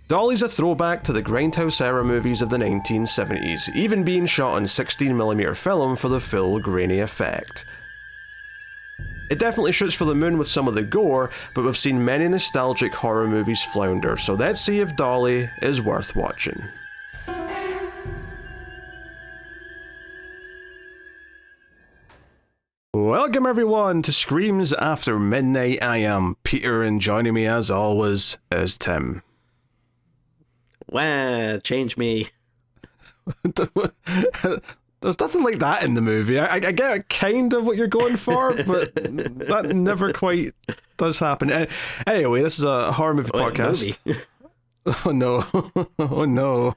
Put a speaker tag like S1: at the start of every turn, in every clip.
S1: Dolly's a throwback to the Grindhouse era movies of the 1970s, even being shot on 16mm film for the full grainy effect. It definitely shoots for the moon with some of the gore, but we've seen many nostalgic horror movies flounder, so let's see if Dolly is worth watching. Welcome everyone to Screams After Midnight. I am Peter, and joining me as always is Tim.
S2: Wow, change me.
S1: There's nothing like that in the movie. I get kind of what you're going for, but that never quite does happen. Anyway, this is a horror movie podcast.
S2: Movie.
S1: Oh no. Oh no.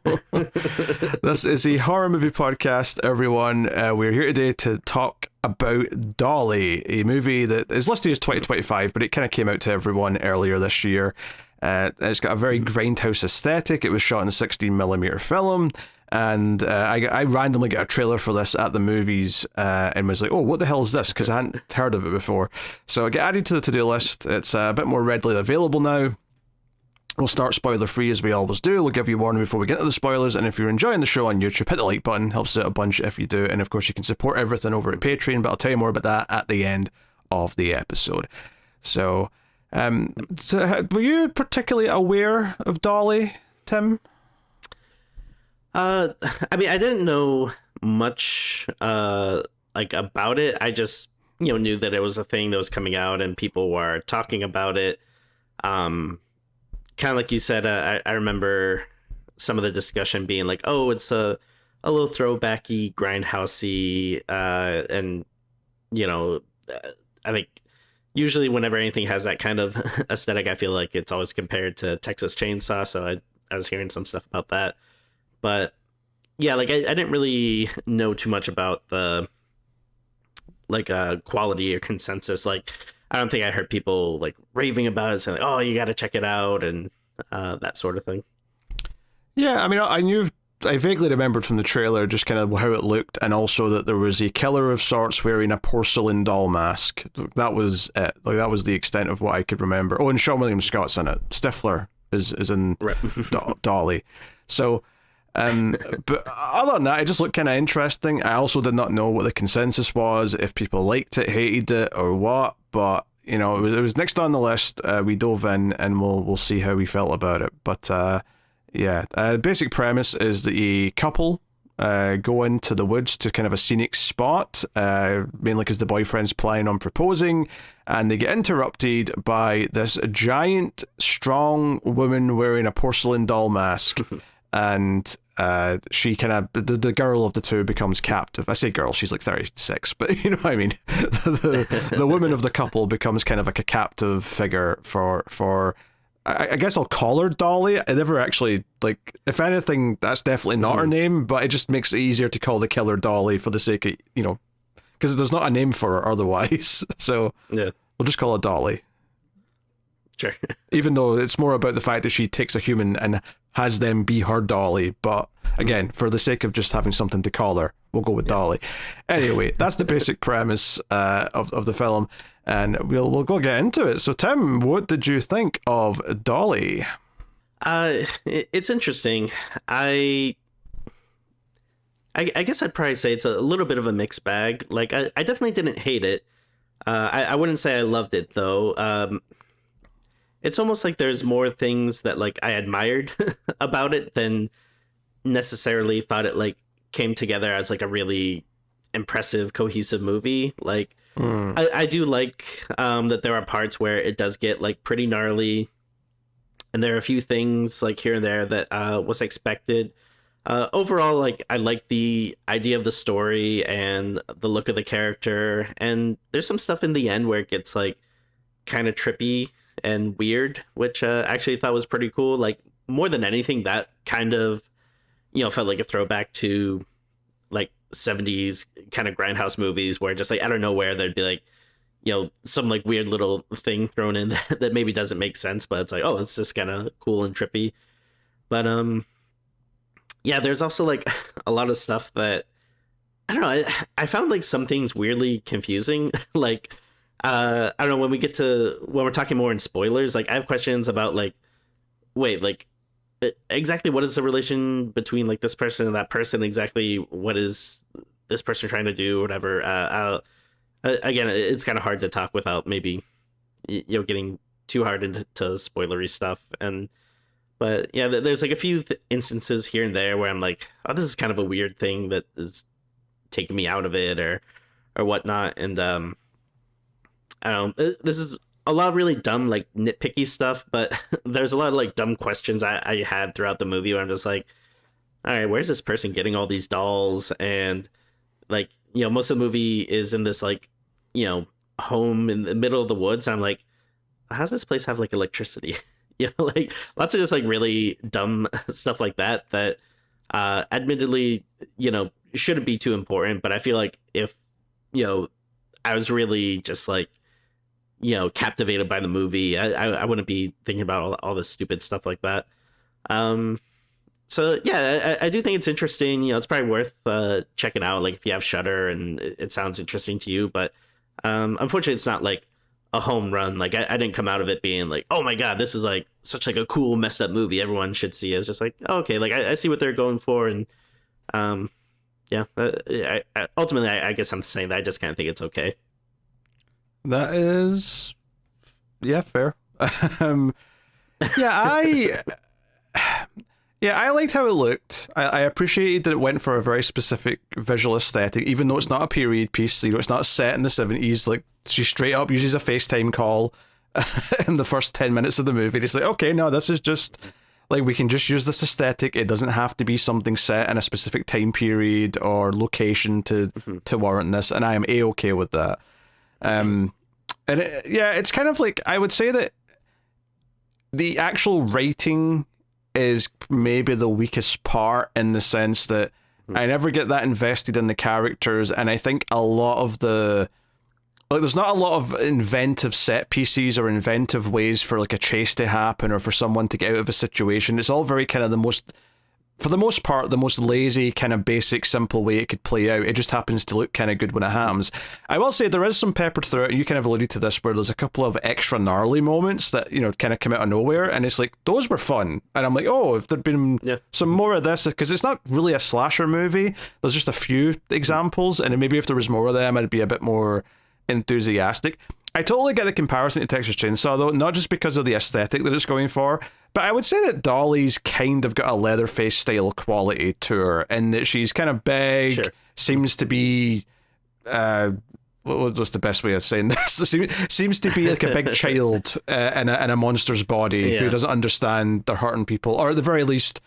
S1: This is a horror movie podcast, everyone. We're here today to talk about Dolly, a movie that is listed as 2025, but it kind of came out to everyone earlier this year. It's got a very Grindhouse aesthetic. It was shot in 16mm film, and I randomly got a trailer for this at the movies and was like, oh, what the hell is this? Because I hadn't heard of it before. So I get added to the to-do list. It's a bit more readily available now. We'll start spoiler-free as we always do. We'll give you a warning before we get into the spoilers, and if you're enjoying the show on YouTube, hit the like button. Helps out a bunch if you do, and of course you can support everything over at Patreon, but I'll tell you more about that at the end of the episode. So, were you particularly aware of Dolly, Tim?
S2: I mean, I didn't know much about it. I just knew that it was a thing that was coming out and people were talking about it. Kind of like you said, I remember some of the discussion being like, oh, it's a little throwbacky, grindhousey, and I think usually whenever anything has that kind of aesthetic, I feel like it's always compared to Texas Chainsaw. So I was hearing some stuff about that, but yeah, like I didn't really know too much about the quality or consensus. Like, I don't think I heard people like raving about it, saying, "Oh, you got to check it out," and that sort of thing.
S1: Yeah, I mean, I vaguely remembered from the trailer just kind of how it looked, and also that there was a killer of sorts wearing a porcelain doll mask. That was it. Like, that was the extent of what I could remember. Oh, and Seann William Scott's in it. Stifler is in
S2: Right.
S1: Dolly. So, but other than that, it just looked kind of interesting. I also did not know what the consensus was, if people liked it, hated it, or what. But it was next on the list. We dove in, and we'll see how we felt about it. But basic premise is that a couple go into the woods to kind of a scenic spot, mainly because the boyfriend's planning on proposing, and they get interrupted by this giant, strong woman wearing a porcelain doll mask. And she kind of, the girl of the two becomes captive. I say girl, she's like 36, but you know what I mean. The woman of the couple becomes kind of like a captive figure for I guess I'll call her Dolly. I never actually, like, if anything, that's definitely not her name, but it just makes it easier to call the killer Dolly for the sake of, because there's not a name for her otherwise. So yeah, we'll just call her Dolly.
S2: Sure.
S1: Even though it's more about the fact that she takes a human and has them be her Dolly. But again, for the sake of just having something to call her, we'll go with Dolly. Anyway, that's the basic premise of the film, and we'll go get into it. So Tim, what did you think of Dolly?
S2: It's interesting. I guess I'd probably say it's a little bit of a mixed bag. Like, I definitely didn't hate it. I wouldn't say I loved it though. It's almost like there's more things that like I admired about it than necessarily thought it like came together as like a really impressive, cohesive movie. Like, I do like that there are parts where it does get like pretty gnarly, and there are a few things like here and there that was expected. Overall, like, I like the idea of the story and the look of the character, and there's some stuff in the end where it gets like kind of trippy and weird, which I actually thought was pretty cool. Like, more than anything, that kind of felt like a throwback to like 70s kind of grindhouse movies, where just like out of nowhere there'd be like some like weird little thing thrown in that maybe doesn't make sense, but it's like, oh, it's just kind of cool and trippy. But yeah, there's also like a lot of stuff that I don't know, I found like some things weirdly confusing. Like, I don't know, when we're talking more in spoilers, like I have questions about like, wait, like exactly what is the relation between like this person and that person, exactly what is this person trying to do, whatever. Again, it's kind of hard to talk without maybe getting too hard into spoilery stuff. But yeah, there's like a few instances here and there where I'm like, oh, this is kind of a weird thing that is taking me out of it or whatnot. And I don't know, this is a lot of really dumb, like nitpicky stuff, but there's a lot of like dumb questions I had throughout the movie where I'm just like, all right, where's this person getting all these dolls? And like, most of the movie is in this like, home in the middle of the woods. And I'm like, how does this place have like electricity? Like lots of just like really dumb stuff like that admittedly, shouldn't be too important. But I feel like if, I was really just like, captivated by the movie, I wouldn't be thinking about all this stupid stuff like that. So yeah, I do think it's interesting. It's probably worth checking out, like if you have Shudder and it sounds interesting to you. But unfortunately, it's not like a home run. Like I didn't come out of it being like, oh my god, this is like such like a cool messed up movie everyone should see. It's just like, oh, okay, like I see what they're going for, and yeah. Ultimately, I guess I'm saying that I just kind of think it's okay.
S1: That is, yeah, fair. Yeah, I liked how it looked. I appreciated that it went for a very specific visual aesthetic, even though it's not a period piece. It's not set in the 70s. Like, she straight up uses a FaceTime call in the first 10 minutes of the movie. It's like, okay, no, this is just like, we can just use this aesthetic. It doesn't have to be something set in a specific time period or location to warrant this, and I am a-okay with that. And it's kind of like, I would say that the actual writing is maybe the weakest part, in the sense that I never get that invested in the characters, and I think a lot of there's not a lot of inventive set pieces or inventive ways for like a chase to happen or for someone to get out of a situation. It's all very kind of for the most part, the most lazy, kind of basic, simple way it could play out. It just happens to look kind of good when it happens. I will say there is some peppered through it, and you kind of alluded to this, where there's a couple of extra gnarly moments that, kind of come out of nowhere, and it's like, those were fun. And I'm like, oh, if there'd been some more of this, because it's not really a slasher movie. There's just a few examples, and maybe if there was more of them, I'd be a bit more enthusiastic. I totally get the comparison to Texas Chainsaw, though, not just because of the aesthetic that it's going for, but I would say that Dolly's kind of got a Leatherface style quality to her, in that she's kind of big, seems to be, what's the best way of saying this? Seems to be like a big child in a monster's body who doesn't understand they're hurting people, or at the very least,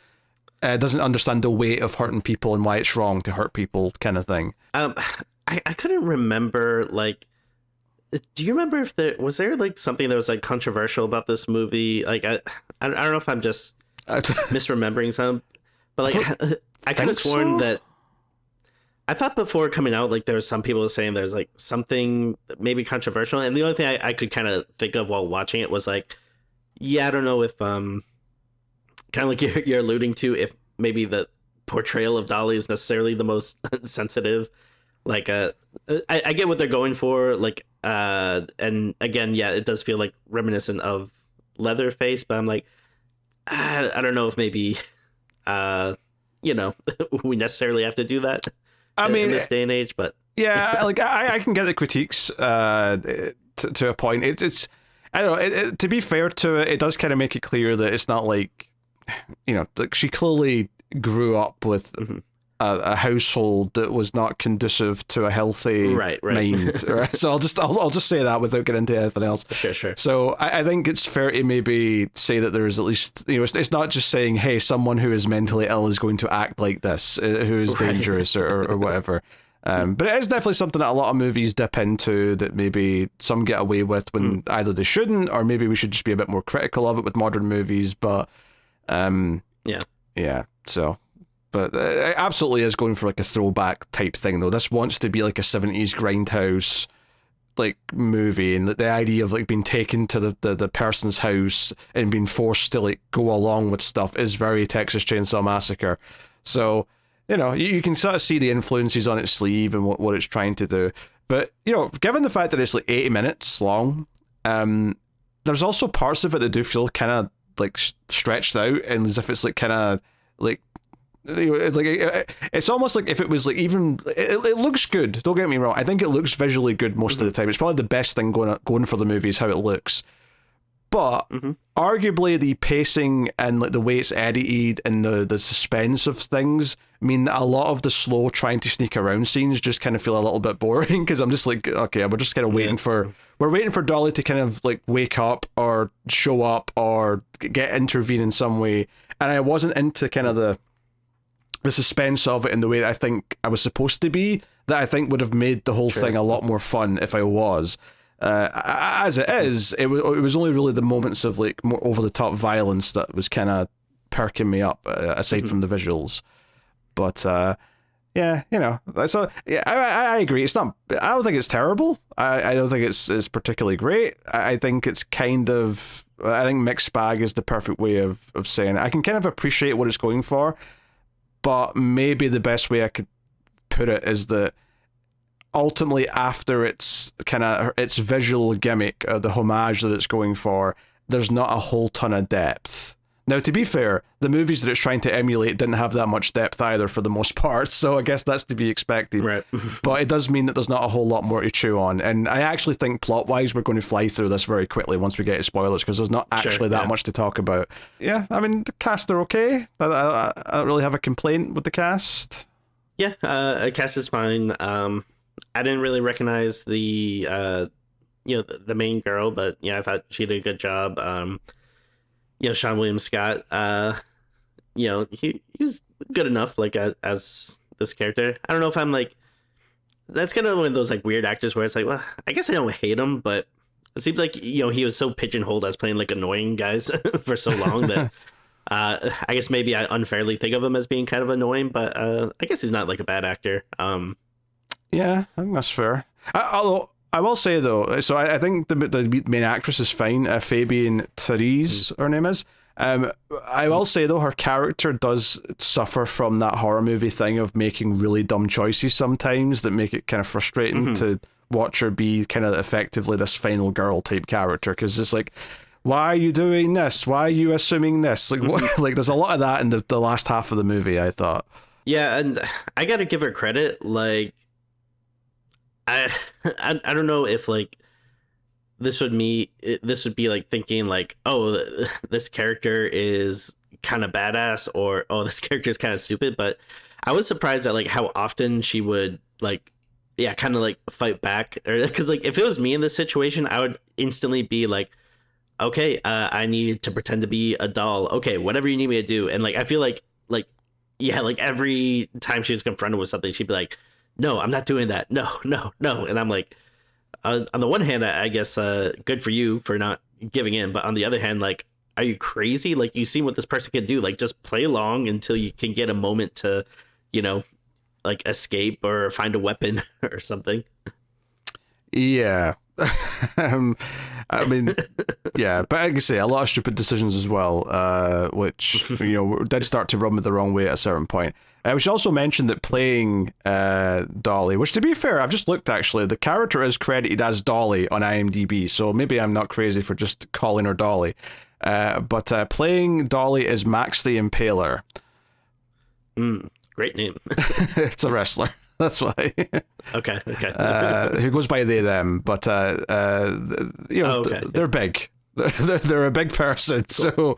S1: doesn't understand the weight of hurting people and why it's wrong to hurt people, kind of thing.
S2: I couldn't remember, like, do you remember if there was like something that was like controversial about this movie? Like, I don't know if I'm just misremembering some, but like I could have sworn that I thought before coming out, like there was some people saying there's like something maybe controversial, and the only thing I could kind of think of while watching it was like, yeah, I don't know if kind of like you're alluding to, if maybe the portrayal of Dolly is necessarily the most sensitive. Like I get what they're going for, like and again, yeah, it does feel like reminiscent of Leatherface, but I'm like, I don't know if maybe we necessarily have to do that. I mean, in this day and age, but
S1: yeah, like I can get the critiques to a point. It's I don't know. To be fair to it, it does kind of make it clear that it's not like, like she clearly grew up with a household that was not conducive to a healthy mind. Right? So I'll just say that without getting into anything else.
S2: Sure.
S1: So I think it's fair to maybe say that there is at least, it's not just saying, hey, someone who is mentally ill is going to act like this, who is dangerous or whatever. But it is definitely something that a lot of movies dip into that maybe some get away with when either they shouldn't, or maybe we should just be a bit more critical of it with modern movies. But yeah. So. But it absolutely is going for like a throwback type thing, though. This wants to be like a 70s Grindhouse like movie, and the idea of like being taken to the person's house and being forced to like go along with stuff is very Texas Chainsaw Massacre. So, you can sort of see the influences on its sleeve and what it's trying to do. But, given the fact that it's like 80 minutes long, there's also parts of it that do feel kind of like stretched out, and as if it's like kind of like. It's like it's almost like if it was like even it looks good. Don't get me wrong. I think it looks visually good most of the time. It's probably the best thing going for the movie is how it looks. But arguably the pacing and like the way it's edited and the suspense of things mean that a lot of the slow trying to sneak around scenes just kind of feel a little bit boring because I'm just like, okay, we're just kind of waiting for Dolly to kind of like wake up or show up or intervene in some way, and I wasn't into kind of the suspense of it in the way that I think I was supposed to be, that I think would have made the whole thing a lot more fun if I was. As it is, it was only really the moments of like more over the top violence that was kind of perking me up, aside from the visuals. But yeah, you know, so yeah, I agree. It's not. I don't think it's terrible. I don't think it's particularly great. I think it's kind of. I think mixed bag is the perfect way of saying it. I can kind of appreciate what it's going for. But maybe the best way I could put it is that ultimately after its kind of its visual gimmick, the homage that it's going for, there's not a whole ton of depth. Now, to be fair, the movies that it's trying to emulate didn't have that much depth either for the most part, so I guess that's to be expected.
S2: Right.
S1: But it does mean that there's not a whole lot more to chew on, and I actually think plot-wise we're going to fly through this very quickly once we get to spoilers, because there's not actually that much to talk about. Yeah, I mean, the cast are okay. I don't really have a complaint with the cast.
S2: Yeah, cast is fine. I didn't really recognize the main girl, but yeah, I thought she did a good job. Seann William Scott, he was good enough, like, as this character. I don't know if I'm, like, that's kind of one of those, like, weird actors where it's like, well, I guess I don't hate him, but it seems like, he was so pigeonholed as playing, like, annoying guys for so long that, I guess maybe I unfairly think of him as being kind of annoying, but, I guess he's not, like, a bad actor.
S1: Yeah, I think that's fair. Although, I will say though, so I think the main actress is fine. Fabianne Therese, her name is. I will say though, her character does suffer from that horror movie thing of making really dumb choices sometimes that make it kind of frustrating to watch her be kind of effectively this final girl type character, because it's like, why are you doing this? Why are you assuming this? Like, what? Like, there's a lot of that in the last half of the movie, I thought.
S2: Yeah, and I gotta give her credit. Like, I don't know if like this would be like thinking like, oh, this character is kind of badass, or oh, this character is kind of stupid, but I was surprised at like how often she would like, yeah, kind of like fight back, or because like if it was me in this situation, I would instantly be like, okay, I need to pretend to be a doll, okay, whatever you need me to do. And like I feel like yeah, like every time she was confronted with something, she'd be like, no, I'm not doing that. No. And I'm like, on the one hand, I guess good for you for not giving in. But on the other hand, like, are you crazy? Like, you see what this person can do. Like, just play along until you can get a moment to, like escape or find a weapon or something.
S1: Yeah. I mean, yeah, but I can say a lot of stupid decisions as well, which, did start to rub me the wrong way at a certain point. We should also mention that playing Dolly, which to be fair, I've just looked actually, the character is credited as Dolly on IMDb, so maybe I'm not crazy for just calling her Dolly. But playing Dolly is Max the Impaler.
S2: Great name.
S1: It's a wrestler. That's why.
S2: Okay.
S1: Who goes by they, them, but they're big. They're a big person, cool. So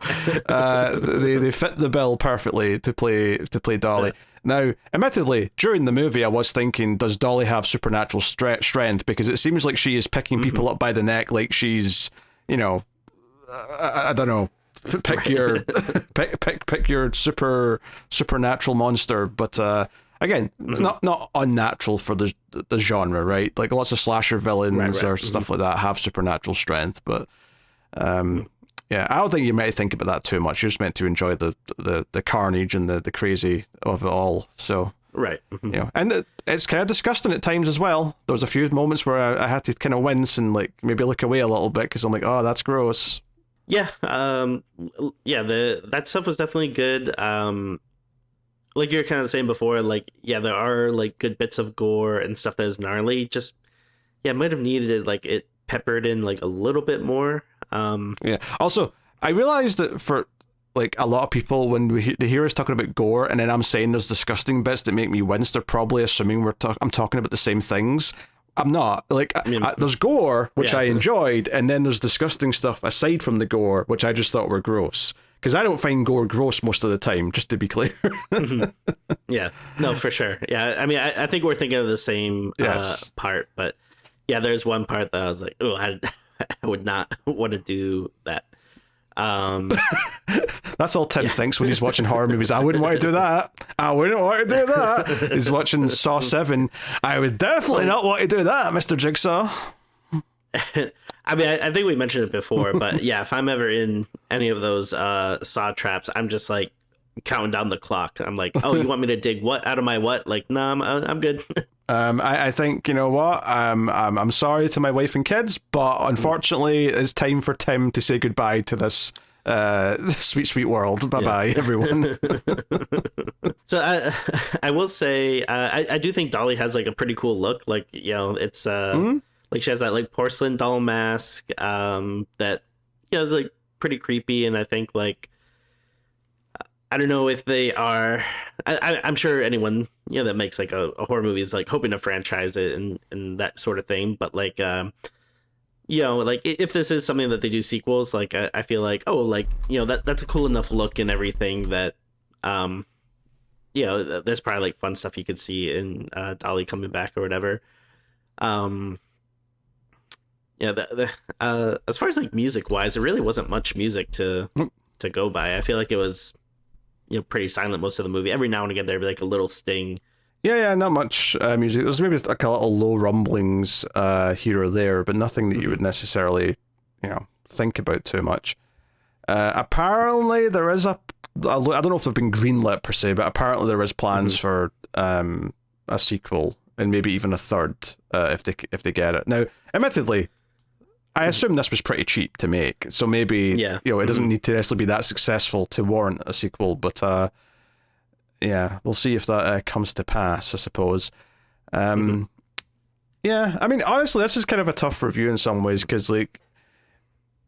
S1: they fit the bill perfectly to play Dolly. Now, admittedly, during the movie, I was thinking, does Dolly have supernatural strength? Because it seems like she is picking people up by the neck, like she's, I don't know. Pick your pick your supernatural monster, but again, not unnatural for the genre, right? Like lots of slasher villains or stuff like that have supernatural strength, but yeah, I don't think you might think about that too much. You're just meant to enjoy the carnage and the crazy of it all. So
S2: right,
S1: and it's kind of disgusting at times as well. There was a few moments where I had to kind of wince and like maybe look away a little bit because I'm like, oh, that's gross.
S2: Yeah, that stuff was definitely good. Like you were kind of saying before, like, yeah, there are like good bits of gore and stuff that is gnarly. Just, yeah, might have needed it, like it peppered in like a little bit more.
S1: Yeah. Also, I realized that for like a lot of people, when they hear us talking about gore, and then I'm saying there's disgusting bits that make me wince, they're probably assuming I'm talking about the same things. I'm not. Like, there's gore, which I enjoyed, and then there's disgusting stuff aside from the gore, which I just thought were gross. Because I don't find gore gross most of the time, just to be clear.
S2: Yeah, no, for sure. Yeah, I mean, I think we're thinking of the same part, but yeah, there's one part that I was like, oh, I would not want to do that.
S1: That's all Tim thinks when he's watching horror movies. I wouldn't want to do that. I wouldn't want to do that. He's watching Saw 7. I would definitely not want to do that, Mr. Jigsaw.
S2: I mean, I think we mentioned it before, but yeah, if I'm ever in any of those saw traps, I'm just like counting down the clock. I'm like, oh, you want me to dig what out of my what? Like, no, I'm good.
S1: I think, you know what, I'm sorry to my wife and kids, but unfortunately it's time for Tim to say goodbye to this sweet world. Bye everyone.
S2: So I will say I do think Dolly has like a pretty cool look. Like, you know, it's like she has that like porcelain doll mask that, you know, is like pretty creepy, and I think like I don't know if they are. I'm sure anyone, you know, that makes like a horror movie is like hoping to franchise it and that sort of thing. But like, you know, like if this is something that they do sequels, like I feel like, oh, like, you know, that's a cool enough look and everything that, you know, there's probably like fun stuff you could see in Dolly coming back or whatever. Yeah, as far as like music wise, there really wasn't much music to go by. I feel like it was, you know, pretty silent most of the movie. Every now and again there'd be like a little sting.
S1: Yeah, not much music. There's maybe like a little low rumblings here or there, but nothing that you would necessarily, you know, think about too much. Apparently there is I don't know if they've been greenlit per se, but apparently there is plans for a sequel and maybe even a third if they get it. Now, admittedly, I assume this was pretty cheap to make, so maybe you know, it doesn't need to necessarily be that successful to warrant a sequel. But yeah, we'll see if that comes to pass, I suppose. Yeah, I mean, honestly, this is kind of a tough review in some ways because like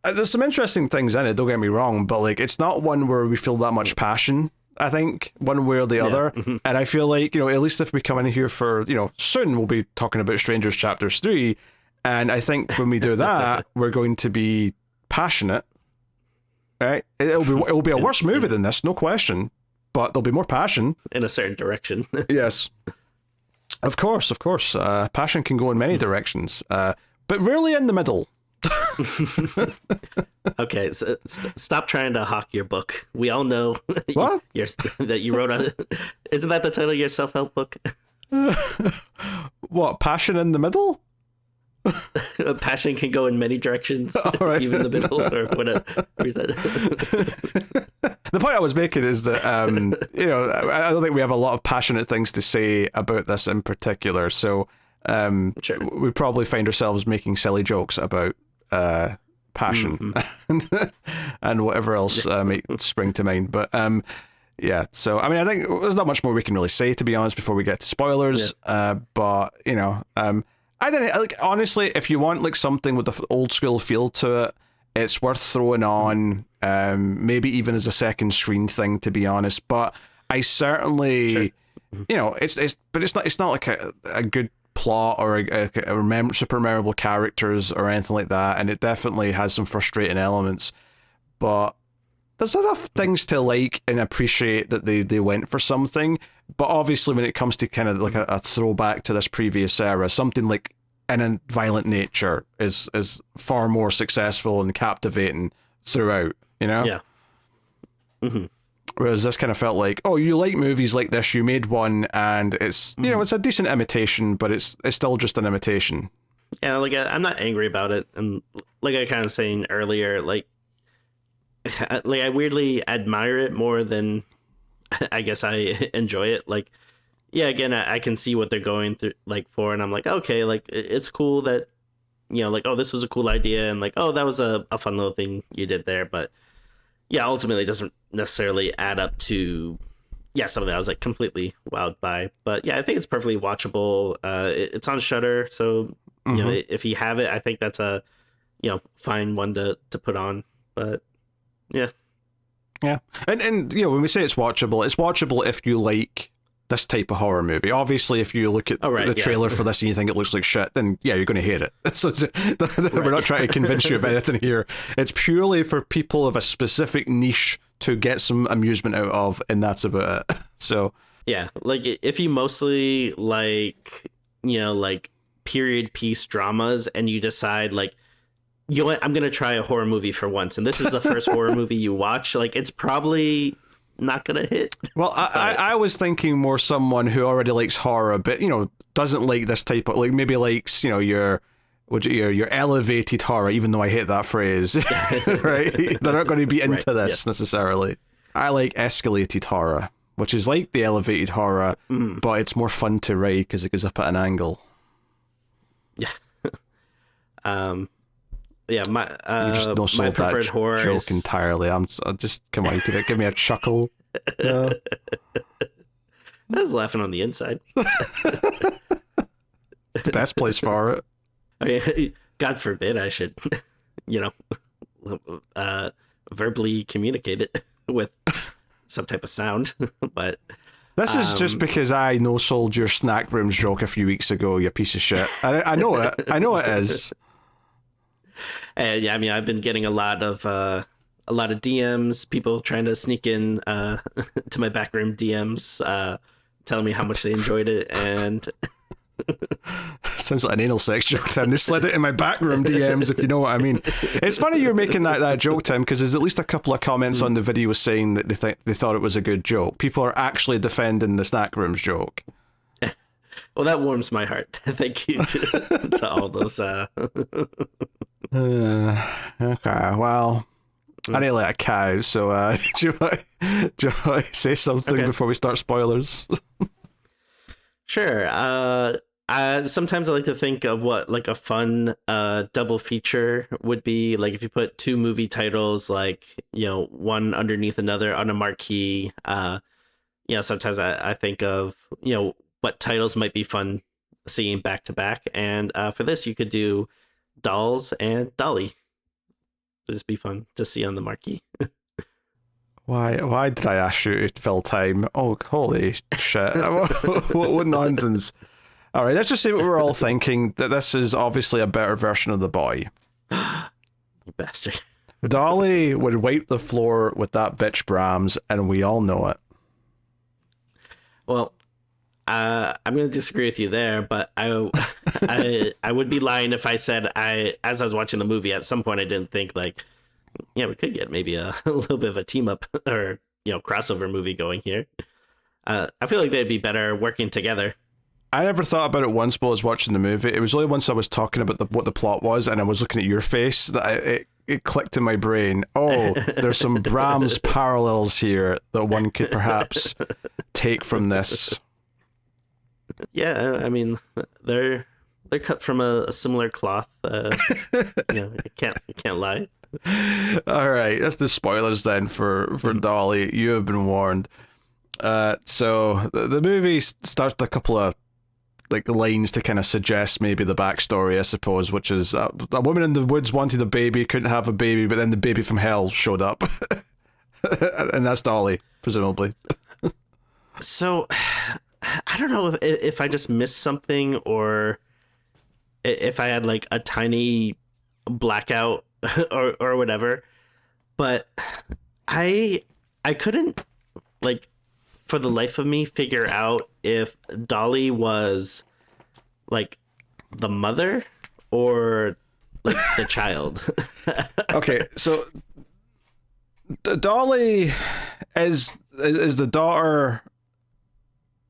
S1: there's some interesting things in it. Don't get me wrong, but like it's not one where we feel that much passion. I think one way or the other, and I feel like, you know, at least if we come in here for, you know, soon we'll be talking about Strangers Chapters 3. And I think when we do that, we're going to be passionate, right? It'll be a worse movie than this, no question, but there'll be more passion
S2: in a certain direction.
S1: Yes, of course. Passion can go in many directions, but rarely in the middle.
S2: Okay, so stop trying to hawk your book. We all know
S1: what
S2: that you wrote isn't that the title of your self-help book?
S1: What, passion in the middle?
S2: Passion can go in many directions, right. Even the middle, or whatever.
S1: The point I was making is that you know, I don't think we have a lot of passionate things to say about this in particular, so
S2: sure.
S1: we probably find ourselves making silly jokes about passion and whatever else may spring to mind. But yeah, so I mean, I think there's not much more we can really say, to be honest, before we get to spoilers. But you know, I didn't like, honestly, if you want like something with the old school feel to it, it's worth throwing on, maybe even as a second screen thing, to be honest. But I certainly, you know, it's not like a good plot or a super memorable characters or anything like that, and it definitely has some frustrating elements. But there's enough things to like and appreciate that they went for something. But obviously, when it comes to kind of like a throwback to this previous era, something like in a violent nature is far more successful and captivating throughout, you know?
S2: Yeah.
S1: Whereas this kind of felt like, oh, you like movies like this, you made one, and it's, you know, it's a decent imitation, but it's still just an imitation.
S2: Yeah, like I'm not angry about it, and like I kind of saying earlier, like I weirdly admire it more than I guess I enjoy it. Like, yeah, again, I can see what they're going through, like, for, and I'm like, okay, like, it's cool that, you know, like, oh, this was a cool idea, and like, oh, that was a fun little thing you did there, but yeah, ultimately it doesn't necessarily add up to, yeah, something I was like completely wowed by. But yeah, I think it's perfectly watchable. It's on Shudder, so you know, if you have it, I think that's a, you know, fine one to put on. But Yeah.
S1: Yeah, and you know, when we say it's watchable if you like this type of horror movie. Obviously, if you look at the trailer for this and you think it looks like shit, then yeah, you're going to hate it. So we're not trying to convince you of anything here. It's purely for people of a specific niche to get some amusement out of, and that's about it. So
S2: yeah, like if you mostly like, you know, like period piece dramas, and you decide like, you know what, I'm gonna try a horror movie for once, and this is the first horror movie you watch, like it's probably not gonna hit.
S1: Well, I was thinking more someone who already likes horror, but you know, doesn't like this type of, like maybe likes, you know, your elevated horror, even though I hate that phrase. Right? They're not going to be into this necessarily. I like escalated horror, which is like the elevated horror, but it's more fun to ride because it goes up at an angle.
S2: Yeah. Yeah, my
S1: you just no
S2: my preferred
S1: that
S2: horror
S1: joke
S2: is...
S1: entirely. I'm just, come on, you could give me a chuckle. No.
S2: I was laughing on the inside.
S1: It's the best place for it.
S2: I mean, God forbid I should, you know, verbally communicate it with some type of sound. But
S1: this is just because I no-sold your snack rooms joke a few weeks ago, you piece of shit. I know it. I know it is.
S2: And yeah, I mean, I've been getting a lot of DMs, people trying to sneak in to my backroom DMs, telling me how much they enjoyed it, and
S1: sounds like an anal sex joke, Tim. They slid it in my backroom DMs, if you know what I mean. It's funny you're making that joke, Tim, because there's at least a couple of comments on the video saying that they thought it was a good joke. People are actually defending the snack rooms joke.
S2: Well, that warms my heart. Thank you to all those.
S1: Okay, well, I need to let a cow, so do you want to say something before we start spoilers?
S2: Sure. Sometimes I like to think of what like a fun double feature would be. Like if you put two movie titles, like, you know, one underneath another on a marquee. You know, sometimes I think of, you know, what titles might be fun seeing back to back. And for this, you could do Dolls and Dolly. It'd just be fun to see on the marquee.
S1: Why did I ask you to fill time? Oh, holy shit. what nonsense. All right, let's just say what we're all thinking, that this is obviously a better version of The Boy.
S2: You bastard.
S1: Dolly would wipe the floor with that bitch Brahms, and we all know it.
S2: Well, I'm going to disagree with you there, but I would be lying if I said as I was watching the movie, at some point I didn't think like, yeah, we could get maybe a little bit of a team up or, you know, crossover movie going here. I feel like they'd be better working together.
S1: I never thought about it once while I was watching the movie. It was only once I was talking about what the plot was and I was looking at your face that it clicked in my brain. Oh, there's some Brahms parallels here that one could perhaps take from this.
S2: Yeah, I mean, they're cut from a similar cloth. You know, you can't lie.
S1: All right, that's the spoilers then for Dolly. You have been warned. So the movie starts with a couple of like lines to kind of suggest maybe the backstory, I suppose, which is a woman in the woods wanted a baby, couldn't have a baby, but then the baby from hell showed up, and that's Dolly, presumably.
S2: So I don't know if I just missed something or if I had like a tiny blackout or whatever, but I couldn't like for the life of me figure out if Dolly was like the mother or like the child.
S1: Okay, so Dolly is the daughter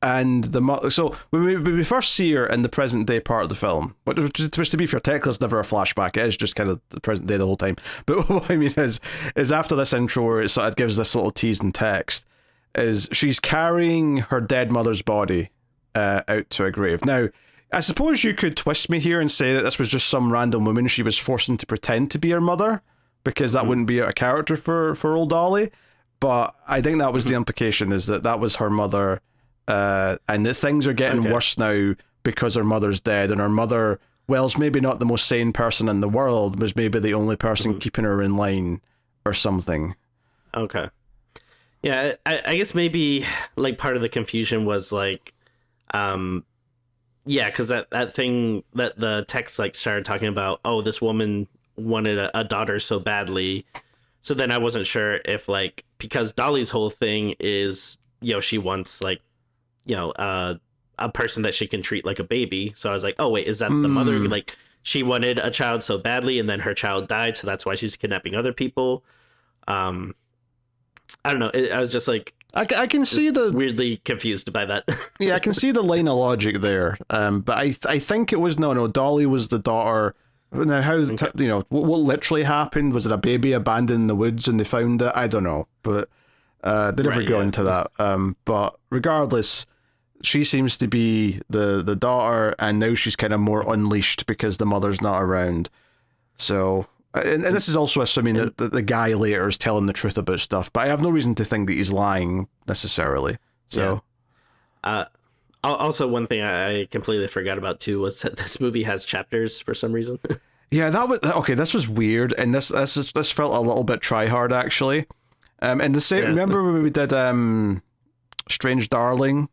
S1: and the mother. So when we first see her in the present day part of the film, which to be fair, technically it's never a flashback, it is just kind of the present day the whole time. But what I mean is after this intro where it sort of gives this little tease in text, is she's carrying her dead mother's body out to a grave. Now, I suppose you could twist me here and say that this was just some random woman she was forcing to pretend to be her mother, because that wouldn't be out of character for old Dolly. But I think that was the implication, is that was her mother, and that things are getting worse now because her mother's dead, and her mother, well, is maybe not the most sane person in the world, was maybe the only person keeping her in line or something.
S2: Okay. Yeah, I guess maybe like part of the confusion was like, yeah, because that thing that the text like started talking about, oh, this woman wanted a daughter so badly. So then I wasn't sure if like, because Dolly's whole thing is, she wants like, a person that she can treat like a baby. So I was like, oh wait, is that the mother? Like she wanted a child so badly, and then her child died, so that's why she's kidnapping other people. I don't know. I was just like,
S1: I can see the
S2: weirdly confused by that.
S1: yeah, I can see the line of logic there. But I think it was no. Dolly was the daughter. Now, how what literally happened? Was it a baby abandoned in the woods and they found it? I don't know, but they never go into that. But regardless, she seems to be the daughter, and now she's kind of more unleashed because the mother's not around. So. And this is also assuming that the guy later is telling the truth about stuff, but I have no reason to think that he's lying necessarily. So,
S2: also one thing I completely forgot about too was that this movie has chapters for some reason.
S1: Yeah, that was okay. This was weird, and this felt a little bit try hard actually. And the same. Remember when we did Strange Darling?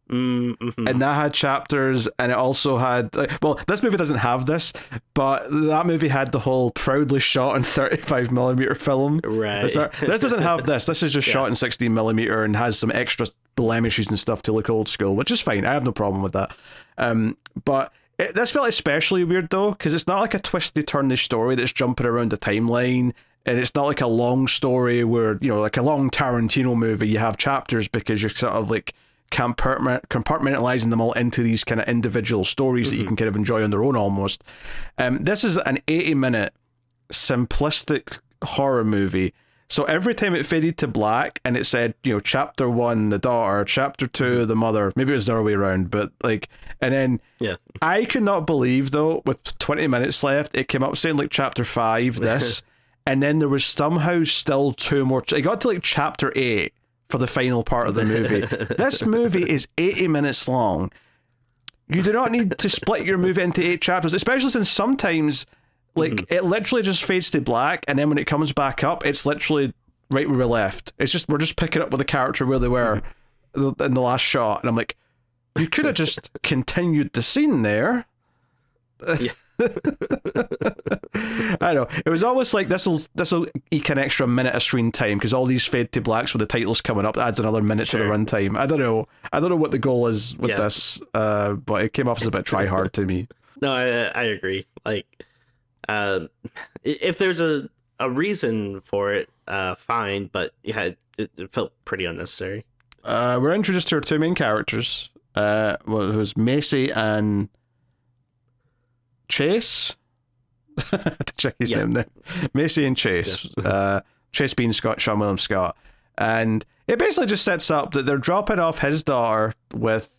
S2: Mm-hmm.
S1: And that had chapters, and it also had this movie doesn't have this, but that movie had the whole proudly shot in 35mm film.
S2: Right.
S1: This doesn't have this. This is just shot in 16mm and has some extra blemishes and stuff to look old school, which is fine. I have no problem with that. But this felt especially weird though, because it's not like a twisty turny story that's jumping around the timeline. And it's not like a long story where, like a long Tarantino movie, you have chapters because you're sort of like compartmentalizing them all into these kind of individual stories that you can kind of enjoy on their own almost. This is an 80-minute simplistic horror movie. So every time it faded to black and it said, chapter 1, the daughter, chapter 2, the mother, maybe it was the other way around, but like, and then I could not believe though, with 20 minutes left, it came up saying like chapter 5, this, and then there was somehow still 2 more. It got to like chapter 8 for the final part of the movie. This movie is 80 minutes long. You do not need to split your movie into 8 chapters, especially since sometimes it literally just fades to black, and then when it comes back up, it's literally right where we left. It's just, we're just picking up with the character where they were in the last shot, and I'm like, you could have just continued the scene there. I know, it was almost like this'll eke an extra minute of screen time because all these fade to blacks with the titles coming up adds another minute to the runtime. I don't know what the goal is with this, but it came off as a bit try hard to me.
S2: No, I agree. Like, if there's a reason for it, fine, but yeah, it felt pretty unnecessary.
S1: We're introduced to our 2 main characters, who's Macy and Chase. I had to check his name there. Macy and Chase. Chase being Seann William Scott. And it basically just sets up that they're dropping off his daughter with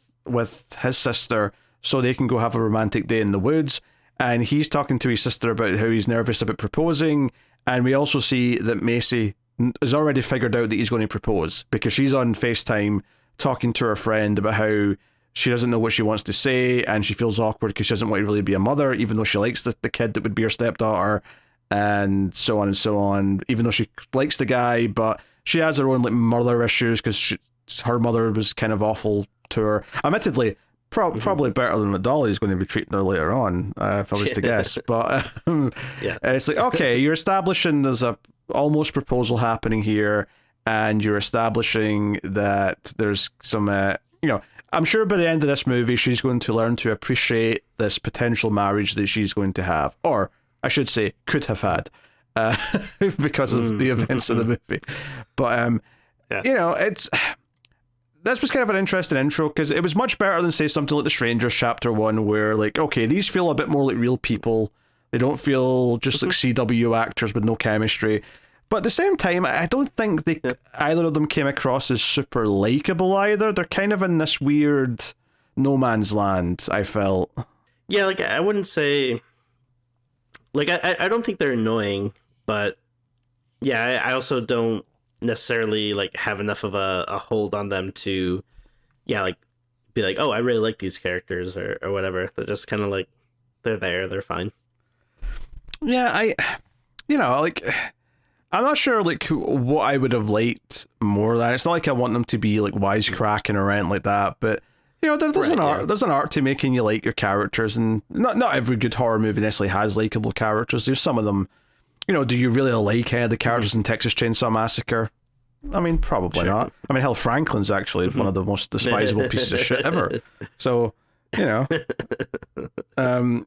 S1: his sister so they can go have a romantic day in the woods. And he's talking to his sister about how he's nervous about proposing. And we also see that Macy has already figured out that he's going to propose because she's on FaceTime talking to her friend about how she doesn't know what she wants to say, and she feels awkward because she doesn't want to really be a mother, even though she likes the kid that would be her stepdaughter, and so on and so on, even though she likes the guy, but she has her own like mother issues because her mother was kind of awful to her. Admittedly, probably better than what Dolly is going to be treating her later on, if I was to guess. But it's like, okay, you're establishing there's a almost proposal happening here, and you're establishing that there's some, I'm sure by the end of this movie, she's going to learn to appreciate this potential marriage that she's going to have, or I should say, could have had, because of the events of the movie. But, this was kind of an interesting intro, because it was much better than, say, something like The Strangers Chapter 1, where, like, okay, these feel a bit more like real people. They don't feel just like CW actors with no chemistry. But at the same time, I don't think either of them came across as super likable either. They're kind of in this weird no man's land, I felt.
S2: Yeah, like, I wouldn't say... Like, I don't think they're annoying, but yeah, I also don't necessarily, like, have enough of a hold on them to, like, be like, oh, I really like these characters or whatever. They're just kind of like, they're there, they're fine.
S1: Yeah, I'm not sure like what I would have liked more than. It's not like I want them to be like wisecracking or anything like that, but you know, there's an art. There's an art to making you like your characters, and not every good horror movie necessarily has likable characters. There's some of them. You know, do you really like any of the characters in Texas Chainsaw Massacre? I mean, probably not. I mean, hell, Franklin's actually one of the most despisable pieces of shit ever. So, you know, it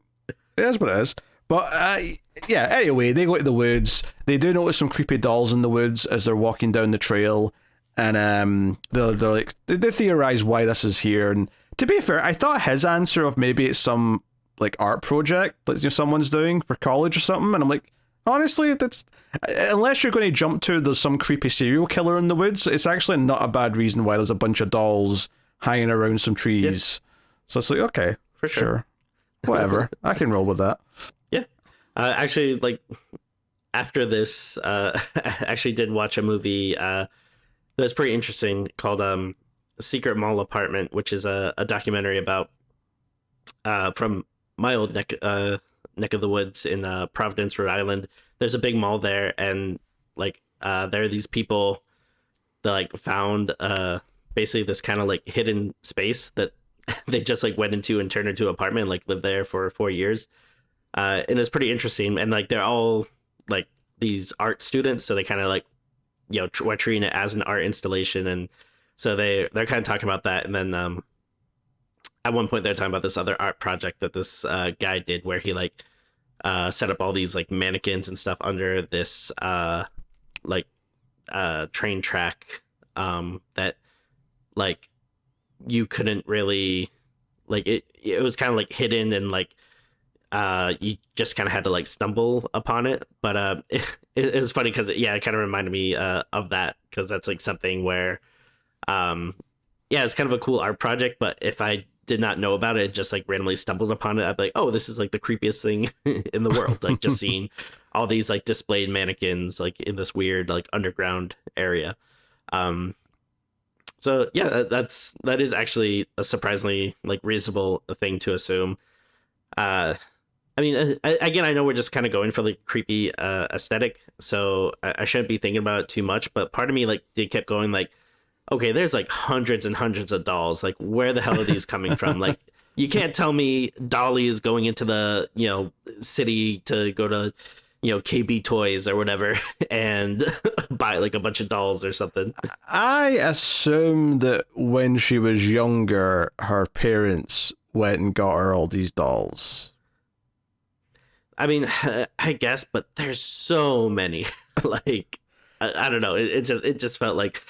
S1: is what it is. But yeah, anyway, they go to the woods. They do notice some creepy dolls in the woods as they're walking down the trail. And they're like, they theorize why this is here. And to be fair, I thought his answer of maybe it's some like art project that someone's doing for college or something. And I'm like, honestly, that's unless you're going to jump to there's some creepy serial killer in the woods, it's actually not a bad reason why there's a bunch of dolls hanging around some trees. Yeah. So it's like, okay,
S2: for sure.
S1: Whatever, I can roll with that.
S2: Yeah, actually, like after this, I actually did watch a movie that's pretty interesting called Secret Mall Apartment, which is a documentary about from my old neck of the woods in Providence, Rhode Island. There's a big mall there, and like there are these people that like found basically this kind of like hidden space that they just like went into and turned into an apartment and like lived there for 4 years. And it's pretty interesting, and like they're all like these art students, so they kind of like, you know, we're treating it as an art installation, and so they're kind of talking about that. And then at one point they're talking about this other art project that this guy did where he like set up all these like mannequins and stuff under this train track that like you couldn't really like it was kind of like hidden, and like you just kind of had to like stumble upon it. But it's funny because it kind of reminded me of that, because that's like something where it's kind of a cool art project, but if I did not know about it, just like randomly stumbled upon it, I'd be like, oh, this is like the creepiest thing in the world. Like just seeing all these like displayed mannequins like in this weird like underground area. So yeah, that is actually a surprisingly like reasonable thing to assume. I mean, again, I know we're just kind of going for like creepy aesthetic, so I shouldn't be thinking about it too much. But part of me like did kept going like, okay, there's like hundreds and hundreds of dolls. Like, where the hell are these coming from? Like, you can't tell me Dolly is going into the, you know, city to go to, you know, KB Toys or whatever and buy like a bunch of dolls or something.
S1: I assume that when she was younger, her parents went and got her all these dolls.
S2: I mean, I guess, but there's so many. Like, I don't know. It just felt like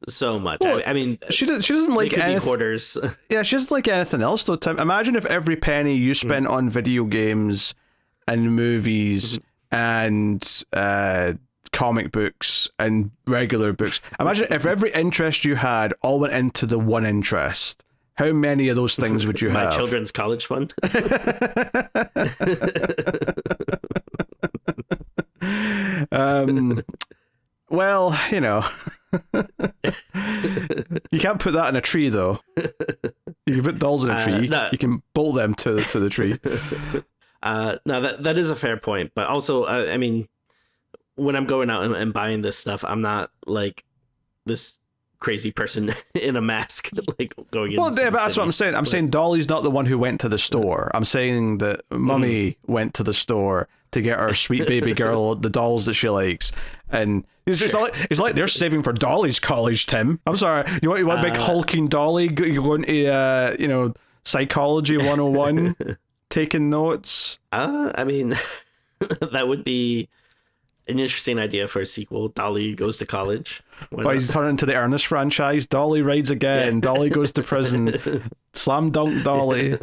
S2: so much.
S1: Well,
S2: I mean,
S1: she doesn't like any
S2: quarters.
S1: Yeah, she doesn't like anything else though, Tim. Imagine if every penny you spent on video games and movies and comic books and regular books. Imagine if every interest you had all went into the one interest. How many of those things would you have?
S2: My children's college fund.
S1: Well, you know, you can't put that in a tree, though. You can put dolls in a tree. No. You can bolt them to the tree.
S2: No, that is a fair point. But also, I mean, when I'm going out and buying this stuff, I'm not like this crazy person in a mask, like going.
S1: Well, yeah, but that's what I'm saying. I'm saying Dolly's not the one who went to the store. I'm saying that Mummy went to the store to get her sweet baby girl the dolls that she likes, and it's like they're saving for Dolly's college. Tim, I'm sorry. You want a big hulking Dolly? You're going to psychology 101, taking notes.
S2: I mean, that would be an interesting idea for a sequel. Dolly goes to college.
S1: Why you turn it into the Ernest franchise? Dolly rides again. Yeah. Dolly goes to prison. Slam dunk Dolly.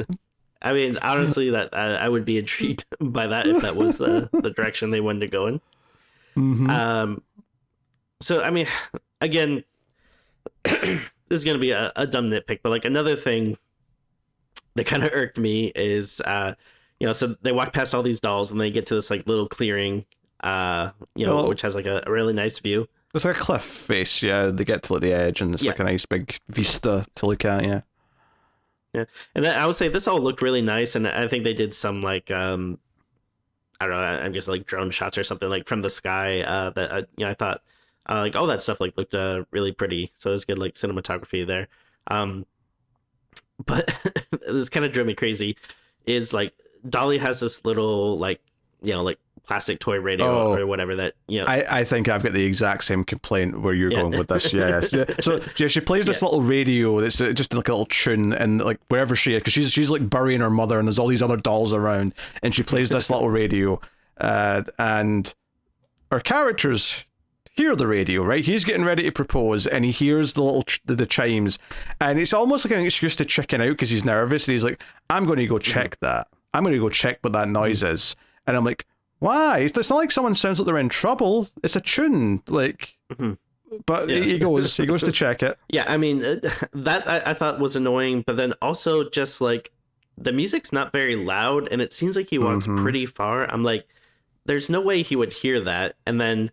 S2: I mean, honestly, that I would be intrigued by that if that was the direction they wanted to go in.
S1: Mm-hmm.
S2: So I mean, again, this is gonna be a dumb nitpick, but like another thing that kind of irked me is, so they walk past all these dolls and they get to this like little clearing, which has like a really nice view.
S1: It's like a cliff face, yeah. They get to like the edge, and it's like a nice big vista to look at, yeah. Yeah,
S2: and I would say this all looked really nice, and I think they did some like I don't know, I'm guessing like drone shots or something like from the sky. That I thought like all that stuff like looked really pretty. So there's good like cinematography there. But this kind of drove me crazy. Is like Dolly has this little like like plastic toy radio or whatever that
S1: I think I've got the exact same complaint where you're going with this. Yeah. So yeah, she plays this little radio that's just like a little tune, and like wherever she is, because she's like burying her mother, and there's all these other dolls around, and she plays this little radio, and our characters hear the radio, right? He's getting ready to propose, and he hears the little the chimes, and it's almost like an excuse to chicken out because he's nervous, and he's like, I'm going to go check that. I'm going to go check what that noise is. And I'm like, why? It's not like someone sounds like they're in trouble. It's a tune, like. But he goes to check it.
S2: Yeah, I mean that I thought was annoying, but then also just like the music's not very loud, and it seems like he walks pretty far. I'm like, there's no way he would hear that. And then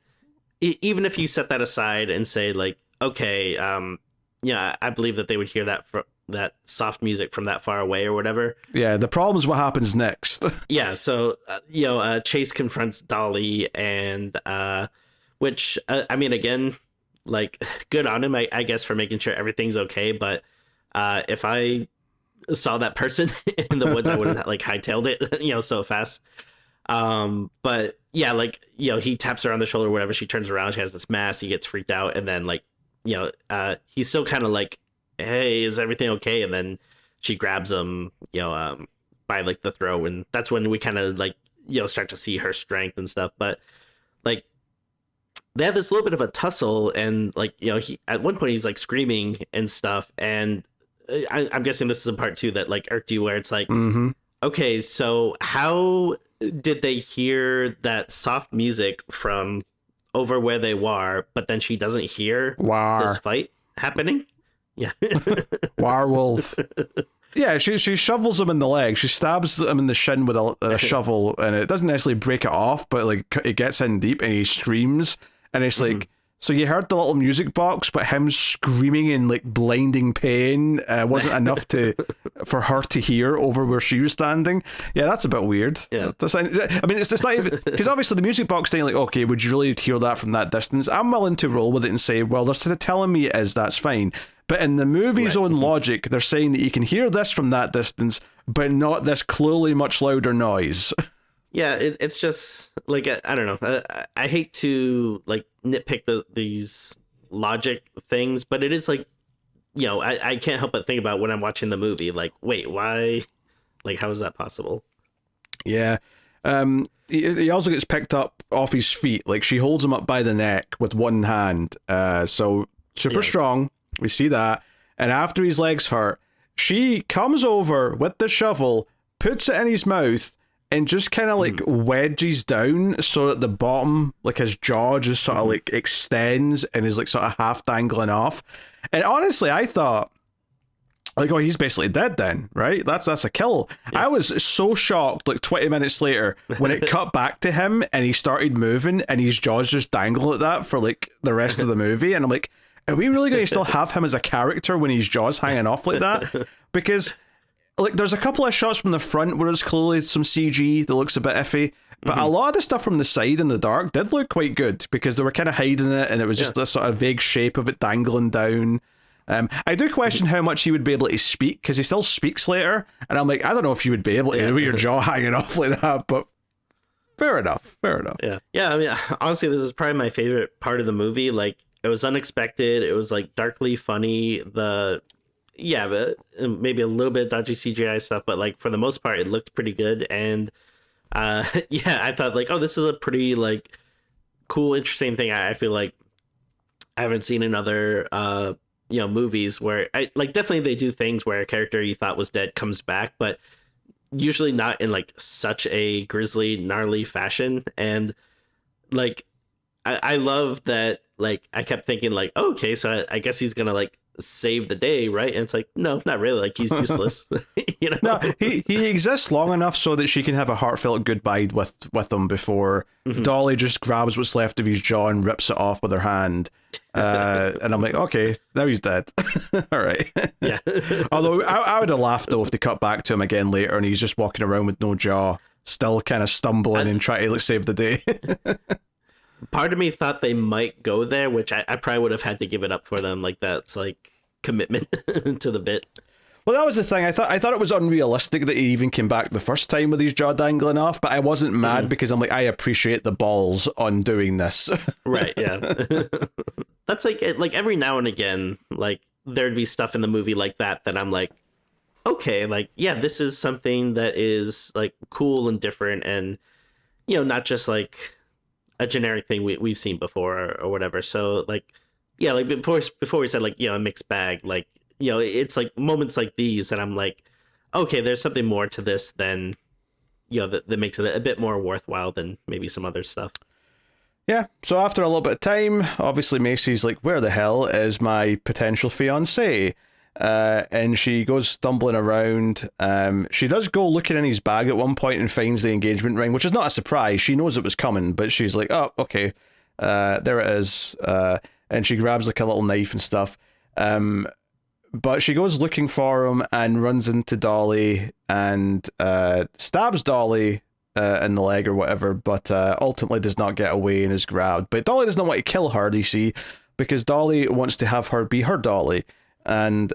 S2: even if you set that aside and say like, okay, I believe that they would hear that soft music from that far away or whatever.
S1: Yeah, the problem is what happens next.
S2: Yeah, so Chase confronts Dolly, and which I mean, again, like, good on him, I guess, for making sure everything's okay. But if I saw that person in the woods, I would have like hightailed it, so fast. But yeah, like, he taps her on the shoulder or whatever. She turns around, she has this mask, he gets freaked out, and then like, he's still kind of like, hey, is everything okay? And then she grabs him, by like the throat, and that's when we kind of like, start to see her strength and stuff. But like, they have this little bit of a tussle, and like, he at one point he's like screaming and stuff, and I'm guessing this is a part two that like irked you, where it's like, okay, so how did they hear that soft music from over where they were, but then she doesn't hear this fight happening? Yeah.
S1: Werewolf. Yeah, she shovels him in the leg. She stabs him in the shin with a shovel, and it doesn't necessarily break it off, but like it gets in deep, and he screams, and it's like, so you heard the little music box, but him screaming in like blinding pain wasn't enough for her to hear over where she was standing. Yeah, that's a bit weird.
S2: Yeah.
S1: I mean, it's not even, because obviously the music box saying like, okay, would you really hear that from that distance? I'm willing to roll with it and say, well, they're sort of telling me it is, that's fine. But in the movie's own logic, they're saying that you can hear this from that distance, but not this clearly much louder noise.
S2: Yeah, it's just like, I don't know. I hate to like nitpick these logic things, but it is like, I can't help but think about when I'm watching the movie, like, wait, why? Like, how is that possible?
S1: Yeah. He also gets picked up off his feet. Like, she holds him up by the neck with one hand. So super strong. We see that. And after his legs hurt, she comes over with the shovel, puts it in his mouth, and just kind of like wedges down so that the bottom, like his jaw just sort of like extends and is like sort of half dangling off. And honestly, I thought, like, oh, he's basically dead then, right? That's a kill. Yeah. I was so shocked, like 20 minutes later, when it cut back to him and he started moving and his jaw's just dangling at that for like the rest of the movie. And I'm like, are we really going to still have him as a character when his jaw's hanging off like that? Because like, there's a couple of shots from the front where there's clearly some CG that looks a bit iffy, but a lot of the stuff from the side in the dark did look quite good because they were kind of hiding it, and it was just this sort of vague shape of it dangling down. I do question how much he would be able to speak, because he still speaks later, and I'm like, I don't know if you would be able to with your jaw hanging off like that, but fair enough.
S2: Yeah, I mean, honestly, this is probably my favorite part of the movie. Like, it was unexpected, it was like darkly funny, but maybe a little bit dodgy CGI stuff, but like for the most part, it looked pretty good. And I thought like, oh, this is a pretty like cool, interesting thing. I feel like I haven't seen in other movies where I like, definitely they do things where a character you thought was dead comes back, but usually not in like such a grisly, gnarly fashion. And like, I love that. Like, I kept thinking like, oh, okay, so I guess he's gonna like save the day, right? And it's like, no, not really. Like, he's useless.
S1: No, he exists long enough so that she can have a heartfelt goodbye with him before Dolly just grabs what's left of his jaw and rips it off with her hand. And I'm like, okay, now he's dead. All right.
S2: Yeah.
S1: Although I would have laughed though if they cut back to him again later and he's just walking around with no jaw. still kind of stumbling and trying to like save the day.
S2: Part of me thought they might go there, which I probably would have had to give it up for them. Like that's like commitment to the bit.
S1: Well, that was the thing. I thought it was unrealistic that he even came back the first time with his jaw dangling off, but I wasn't mad because I'm like, I appreciate the balls on doing this.
S2: Right, yeah. That's like every now and again, like there'd be stuff in the movie like that I'm like, okay, like, yeah, this is something that is like cool and different and, you know, not just like a generic thing we've seen before or whatever. So like, yeah, like before we said like, you know, a mixed bag, like, you know, it's like moments like these that I'm like, okay, there's something more to this than, you know, that makes it a bit more worthwhile than maybe some other stuff.
S1: Yeah, so after a little bit of time, obviously Macy's like, where the hell is my potential fiancé? And she goes stumbling around. She does go looking in his bag at one point and finds the engagement ring, which is not a surprise. She knows it was coming, but she's like, oh, okay, there it is. And she grabs like a little knife and stuff. But she goes looking for him and runs into Dolly and stabs Dolly in the leg or whatever, but ultimately does not get away and is grabbed. But Dolly does not want to kill her, you see, because Dolly wants to have her be her Dolly. And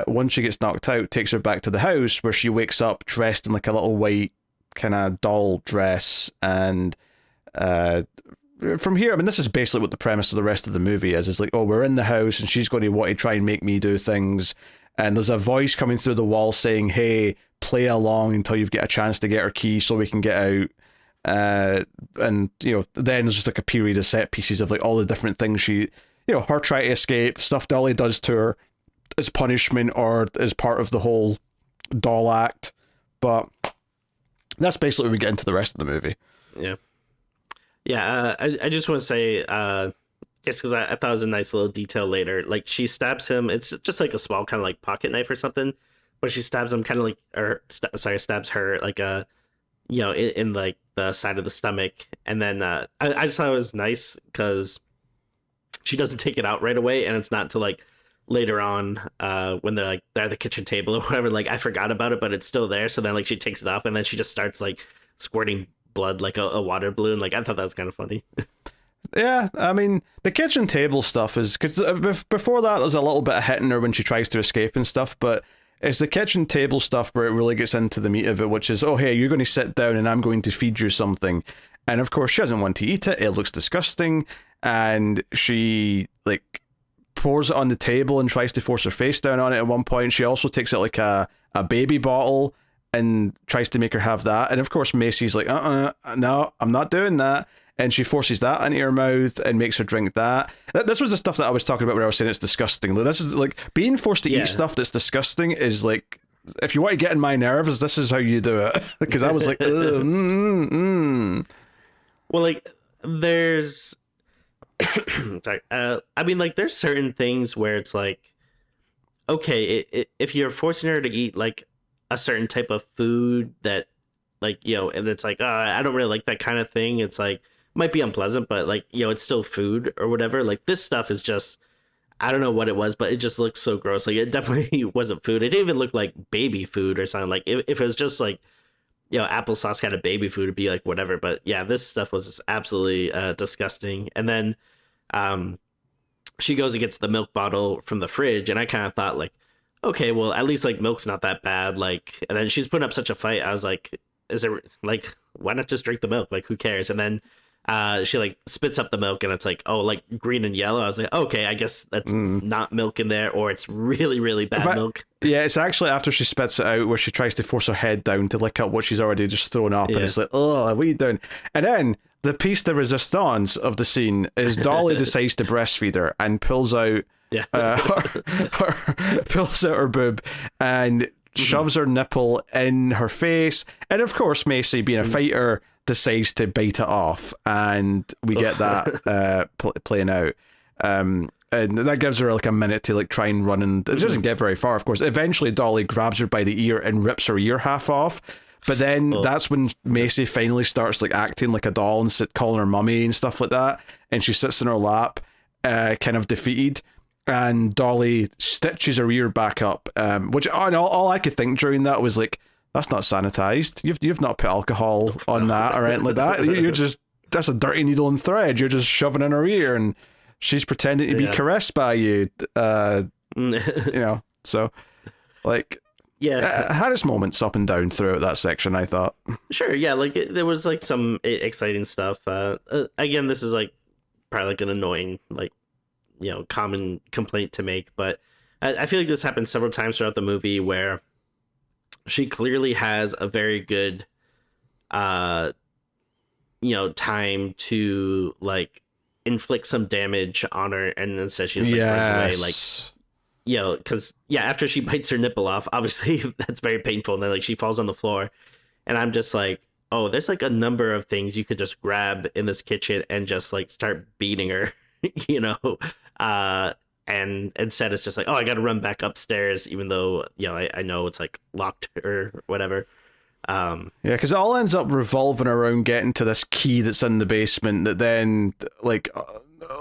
S1: once she gets knocked out, takes her back to the house where she wakes up dressed in like a little white kind of doll dress. And from here, I mean, this is basically what the premise of the rest of the movie is. It's like, oh, we're in the house and she's going to want to try and make me do things. And there's a voice coming through the wall saying, hey, play along until you get a chance to get her key so we can get out. And, you know, then there's just like a period of set pieces of like all the different things she, you know, her trying to escape, stuff Dolly does to her as punishment or as part of the whole doll act. But that's basically when we get into the rest of the movie.
S2: Yeah. Yeah, I just want to say, just because I thought it was a nice little detail later, like she stabs him, it's just like a small kind of like pocket knife or something, but she stabs him kind of like, stabs her like you know, in like the side of the stomach. And then I just thought it was nice because she doesn't take it out right away, and it's not until like later on when they're at the kitchen table or whatever, like I forgot about it, but it's still there. So then like she takes it off and then she just starts like squirting blood like a water balloon. Like I thought that was kind of funny.
S1: Yeah, I mean, the kitchen table stuff is because before that there's a little bit of hitting her when she tries to escape and stuff, but it's the kitchen table stuff where it really gets into the meat of it, which is, oh hey, you're going to sit down and I'm going to feed you something. And of course she doesn't want to eat it, it looks disgusting, and she like pours it on the table and tries to force her face down on it at one point. She also takes it like a baby bottle and tries to make her have that. And of course Macy's like, no, I'm not doing that. And she forces that into her mouth and makes her drink that. This was the stuff that I was talking about when I was saying it's disgusting. This is like being forced to eat stuff that's disgusting is like, if you want to get in my nerves, this is how you do it. Because I was like, Well,
S2: like there's, sorry. I mean, like there's certain things where it's like, okay, if you're forcing her to eat like a certain type of food that like, you know, and it's like, I don't really like that kind of thing. It's like, might be unpleasant, but like, you know, it's still food or whatever. Like this stuff is just, I don't know what it was, but it just looks so gross. Like it definitely wasn't food. It didn't even look like baby food or something. Like if it was just like, you know, applesauce kind of baby food, it'd be like whatever. But yeah, this stuff was just absolutely disgusting. And then she goes and gets the milk bottle from the fridge, and I kind of thought like, okay, well at least like milk's not that bad. Like, and then she's putting up such a fight. I was like, is it like, why not just drink the milk? Like, who cares? And then she like spits up the milk and it's like, oh, like green and yellow. I was like, okay, I guess that's not milk in there, or it's really, really bad milk.
S1: Yeah, it's actually after she spits it out where she tries to force her head down to lick up what she's already just thrown up, and it's like, oh, what are you doing? And then the piece de resistance of the scene is Dolly decides to breastfeed her and pulls out pulls out her boob and shoves her nipple in her face, and of course Macy, being a fighter, decides to bite it off, and we get that playing out, and that gives her like a minute to like try and run, and it doesn't get very far, of course. Eventually Dolly grabs her by the ear and rips her ear half off, but then that's when Macy finally starts like acting like a doll and calling her mummy and stuff like that, and she sits in her lap kind of defeated, and Dolly stitches her ear back up, which all I could think during that was like, That's not sanitized. You've not put alcohol on that or anything like that. You're just, that's a dirty needle and thread. You're just shoving in her ear, and she's pretending to be caressed by you. So like, had its moments up and down throughout that section, I thought.
S2: Sure, yeah, like there was like some exciting stuff. Again, this is like probably like an annoying, like, common complaint to make, but I feel like this happens several times throughout the movie where she clearly has a very good time to like inflict some damage on her, and instead she's like runs away, like, because after she bites her nipple off, obviously that's very painful, and then like she falls on the floor, and I'm just like, oh, there's like a number of things you could just grab in this kitchen and just like start beating her, and instead it's just like, oh, I gotta run back upstairs, even though I know it's like locked or whatever.
S1: Because it all ends up revolving around getting to this key that's in the basement that then like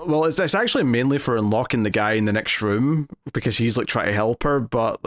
S1: well, it's actually mainly for unlocking the guy in the next room, because he's like trying to help her, but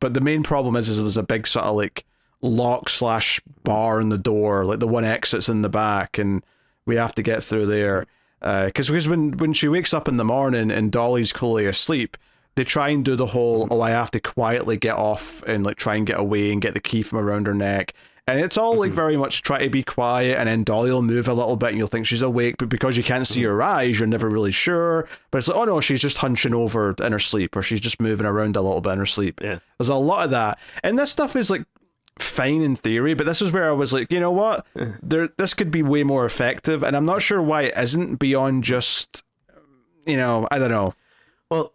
S1: the main problem is there's a big sort of like lock/bar in the door, like the one exit's in the back, and we have to get through there. Because when she wakes up in the morning and Dolly's clearly asleep, they try and do the whole, oh, I have to quietly get off and like try and get away and get the key from around her neck. And it's all like very much try to be quiet, and then Dolly will move a little bit and you'll think she's awake, but because you can't see her eyes, you're never really sure. But it's like, oh no, she's just hunching over in her sleep, or she's just moving around a little bit in her sleep.
S2: Yeah.
S1: There's a lot of that. And this stuff is like fine in theory, but this is where I was like, you know what? This could be way more effective, and I'm not sure why it isn't, beyond just, I don't know.
S2: Well,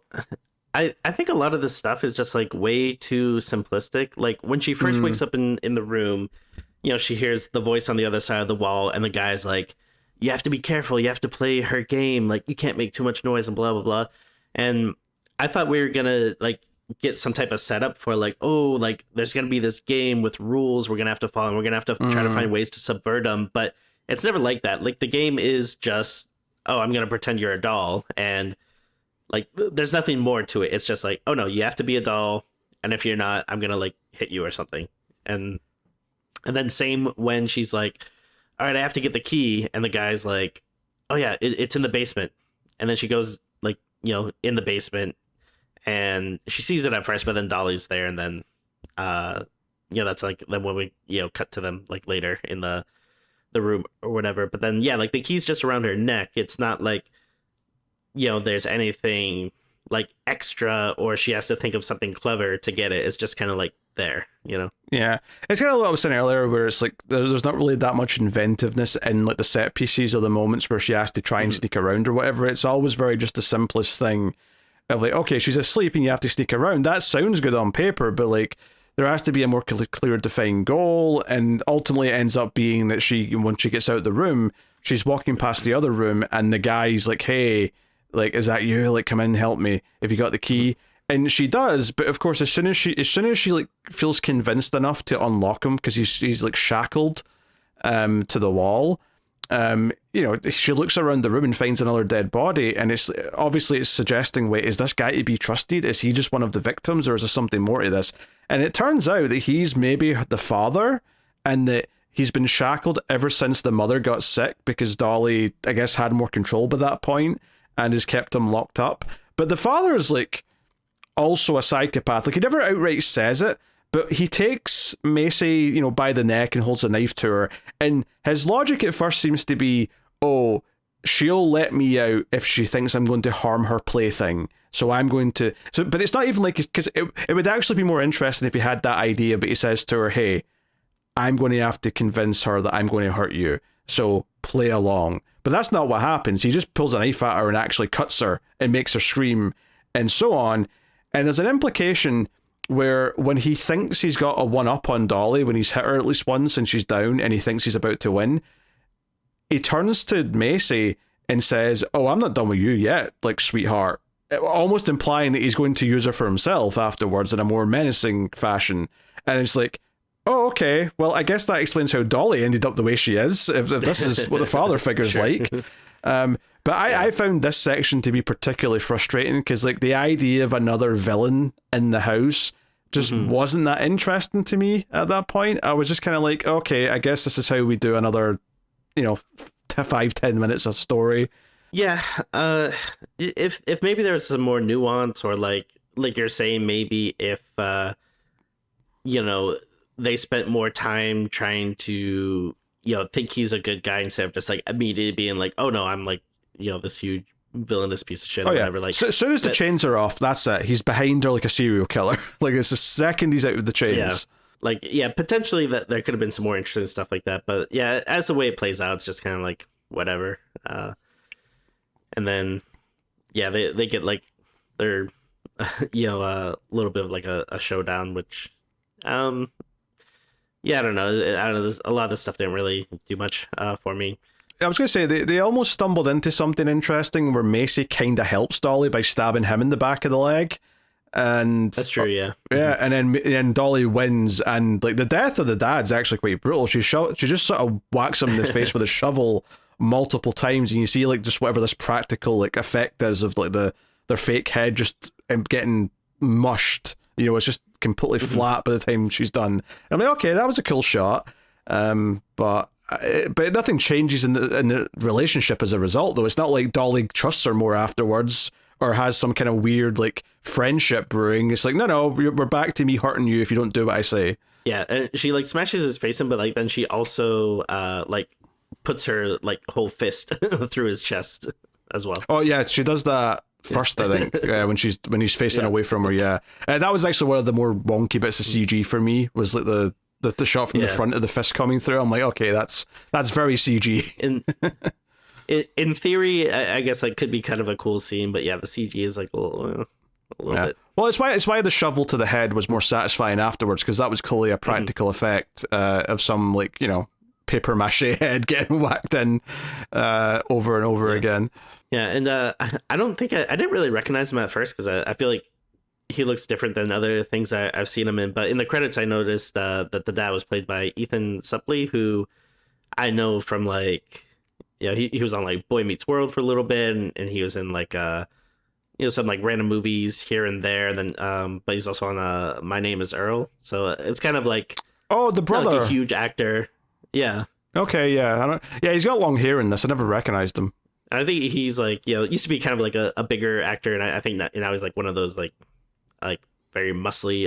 S2: I think a lot of this stuff is just like way too simplistic. Like when she first wakes up in the room, she hears the voice on the other side of the wall, and the guy's like, you have to be careful, you have to play her game, like you can't make too much noise and blah blah blah. And I thought we were gonna like get some type of setup for like, oh, like there's gonna be this game with rules we're gonna have to follow, and we're gonna have to try to find ways to subvert them. But it's never like that. Like the game is just, oh, I'm gonna pretend you're a doll, and like there's nothing more to it. It's just like, oh no, you have to be a doll, and if you're not, I'm gonna like hit you or something. And then same when she's like, all right, I have to get the key, and the guy's like, oh yeah, it's in the basement. And then she goes like, in the basement, and she sees it at first, but then Dolly's there, and then that's like, then when we cut to them like later in the room or whatever. But then like the key's just around her neck. It's not like there's anything like extra, or she has to think of something clever to get it. It's just kind of like there,
S1: Yeah, it's kind of what I was saying earlier, where it's like there's not really that much inventiveness in like the set pieces or the moments where she has to try and sneak around or whatever. It's always very just the simplest thing of like, okay, she's asleep and you have to sneak around. That sounds good on paper, but like there has to be a more clear defined goal, and ultimately it ends up being that when she gets out of the room, she's walking past the other room, and the guy's like, hey, like, is that you? Like, come in, help me. Have you got the key? And she does, but of course, as soon as she like feels convinced enough to unlock him, because he's like shackled to the wall, she looks around the room and finds another dead body, and it's suggesting, wait, is this guy to be trusted? Is he just one of the victims, or is there something more to this? And it turns out that he's maybe the father, and that he's been shackled ever since the mother got sick, because Dolly, I guess, had more control by that point and has kept him locked up. But the father is like also a psychopath. Like, he never outright says it, but he takes Macy, by the neck and holds a knife to her. And his logic at first seems to be, oh, she'll let me out if she thinks I'm going to harm her plaything. So I'm going to... But it's not even like... Because it would actually be more interesting if he had that idea, but he says to her, hey, I'm going to have to convince her that I'm going to hurt you. So play along. But that's not what happens. He just pulls a knife at her and actually cuts her and makes her scream and so on. And there's an implication where when he thinks he's got a one-up on Dolly, when he's hit her at least once and she's down and he thinks he's about to win, he turns to Macy and says, oh, I'm not done with you yet, like, sweetheart. Almost implying that he's going to use her for himself afterwards in a more menacing fashion. And it's like, oh, okay, well, I guess that explains how Dolly ended up the way she is, if this is what the father figure's
S2: Sure.
S1: like. But I found this section to be particularly frustrating, because like the idea of another villain in the house just wasn't that interesting to me at that point. I was just kind of like, okay, I guess this is how we do another, 5-10 minutes of story.
S2: Yeah, if maybe there's some more nuance, or like you're saying, maybe if they spent more time trying to think he's a good guy instead of just like immediately being like, oh no, I'm like this huge villainous piece of shit or whatever. Like,
S1: so, as soon as the chains are off, that's it. He's behind her like a serial killer. Like, it's the second he's out with the chains.
S2: Yeah. Like, yeah, potentially that there could have been some more interesting stuff like that, but yeah, as the way it plays out, it's just kind of like whatever. And then they get like their a little bit of like a showdown, which I don't know. A lot of this stuff didn't really do much for me.
S1: I was going to say, they almost stumbled into something interesting where Macy kind of helps Dolly by stabbing him in the back of the leg. And
S2: that's true, yeah.
S1: Yeah, and then Dolly wins, and like the death of the dad's actually quite brutal. She just sort of whacks him in the face with a shovel multiple times, and you see like just whatever this practical like effect is of like their fake head just getting mushed. It's just completely flat by the time she's done. And I'm like, okay, that was a cool shot. But nothing changes in the relationship as a result, though. It's not like Dolly trusts her more afterwards or has some kind of weird like friendship brewing. It's like, no, we're back to me hurting you if you don't do what I say.
S2: Yeah, and she like smashes his face in, but like then she also like puts her like whole fist through his chest as well.
S1: Oh yeah, she does that first, I think, when he's facing away from her. Yeah, that was actually one of the more wonky bits of CG for me. Was like the shot from the front of the fist coming through. I'm like, okay, that's very CG.
S2: In theory, I guess like could be kind of a cool scene, but yeah, the CG is like a little bit.
S1: Well, it's why the shovel to the head was more satisfying afterwards, because that was clearly a practical effect of some like paper mache head getting whacked in over and over again.
S2: Yeah, and I don't think I didn't really recognize him at first, because I feel like he looks different than other things I've seen him in. But in the credits, I noticed that the dad was played by Ethan Suplee, who I know from like, he was on like Boy Meets World for a little bit, and he was in like some like random movies here and there. And then but he's also on My Name Is Earl, so it's kind of like
S1: the brother,
S2: like a huge actor. Yeah.
S1: Okay. Yeah. He's got long hair in this. I never recognized him.
S2: I think he's like used to be kind of like a bigger actor, and I think now he's like one of those like very muscly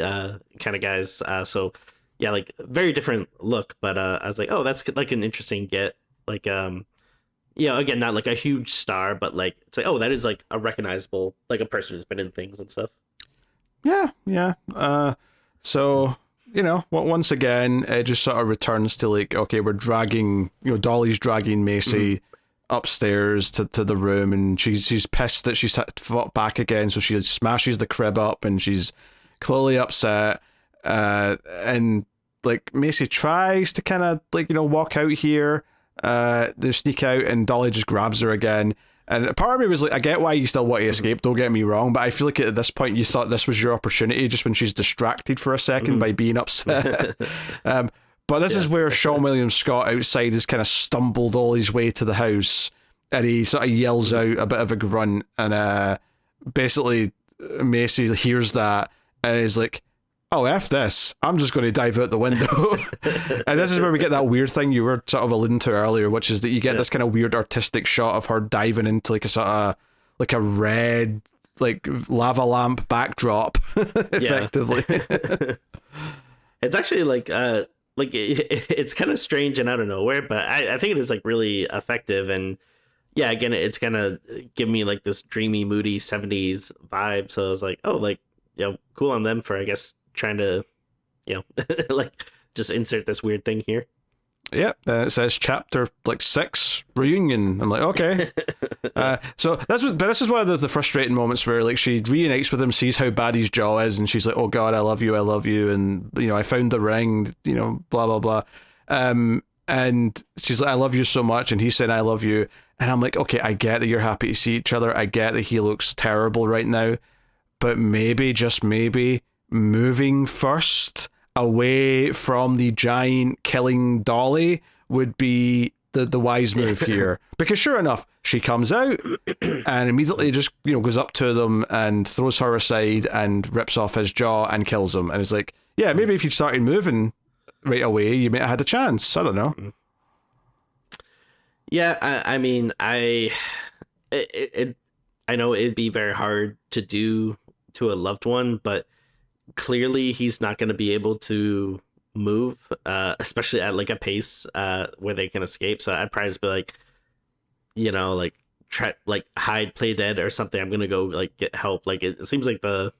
S2: kind of guys. So yeah, like very different look. But I was like, oh, that's like an interesting get. Like again, not like a huge star, but like it's like, oh, that is like a recognizable, like a person who's been in things and stuff.
S1: Yeah. So once again, it just sort of returns to like, okay, we're dragging, Dolly's dragging Macy upstairs to the room, and she's pissed that she's fought back again, so she smashes the crib up, and she's clearly upset. And like Macy tries to kind of like walk out here, they sneak out, and Dolly just grabs her again. And part of me was like, I get why you still want to escape, don't get me wrong, but I feel like at this point you thought this was your opportunity, just when she's distracted for a second by being upset. But this is where Seann William Scott outside has kind of stumbled all his way to the house, and he sort of yells out a bit of a grunt, and basically Macy hears that and is like, oh, F this, I'm just going to dive out the window. And this is where we get that weird thing you were sort of alluding to earlier, which is that you get this kind of weird artistic shot of her diving into like a sort of like a red like lava lamp backdrop, effectively.
S2: It's actually like it's kind of strange and out of nowhere, but I think it is like really effective. And yeah, again, it's gonna give me like this dreamy, moody 70s vibe. So I was like, oh, like, cool on them for, I guess, trying to, like just insert this weird thing here.
S1: Yeah, it says chapter like 6 reunion. I'm like, okay. So this is one of the frustrating moments where like she reunites with him, sees how bad his jaw is, and she's like, oh God, I love you, and I found the ring, blah blah blah. And she's like, I love you so much, and he's saying I love you, and I'm like, okay, I get that you're happy to see each other, I get that he looks terrible right now, but maybe, just maybe, moving first away from the giant killing Dolly would be the wise move here, because sure enough, she comes out and immediately just goes up to them and throws her aside and rips off his jaw and kills him. And it's like, yeah, maybe if you started moving right away, you might have had a chance. I don't know.
S2: Yeah, I mean, I know it'd be very hard to do to a loved one, but clearly he's not going to be able to move, especially at like a pace where they can escape. So I'd probably just be like, like try like hide, play dead or something. I'm gonna go like get help. Like it seems like the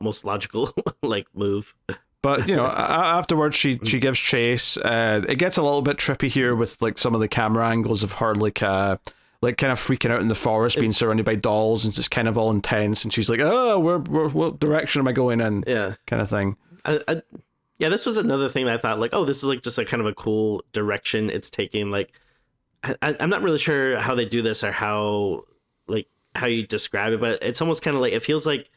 S2: most logical like move.
S1: But afterwards she gives chase. It gets a little bit trippy here with like some of the camera angles of her like kind of freaking out in the forest, being surrounded by dolls, and it's kind of all intense. And she's like, "Oh, what direction am I going in?"
S2: Yeah,
S1: kind of thing.
S2: Yeah, this was another thing that I thought like, oh, this is like just a kind of a cool direction it's taking. Like, I'm not really sure how they do this or how you describe it, but it's almost kind of like it feels like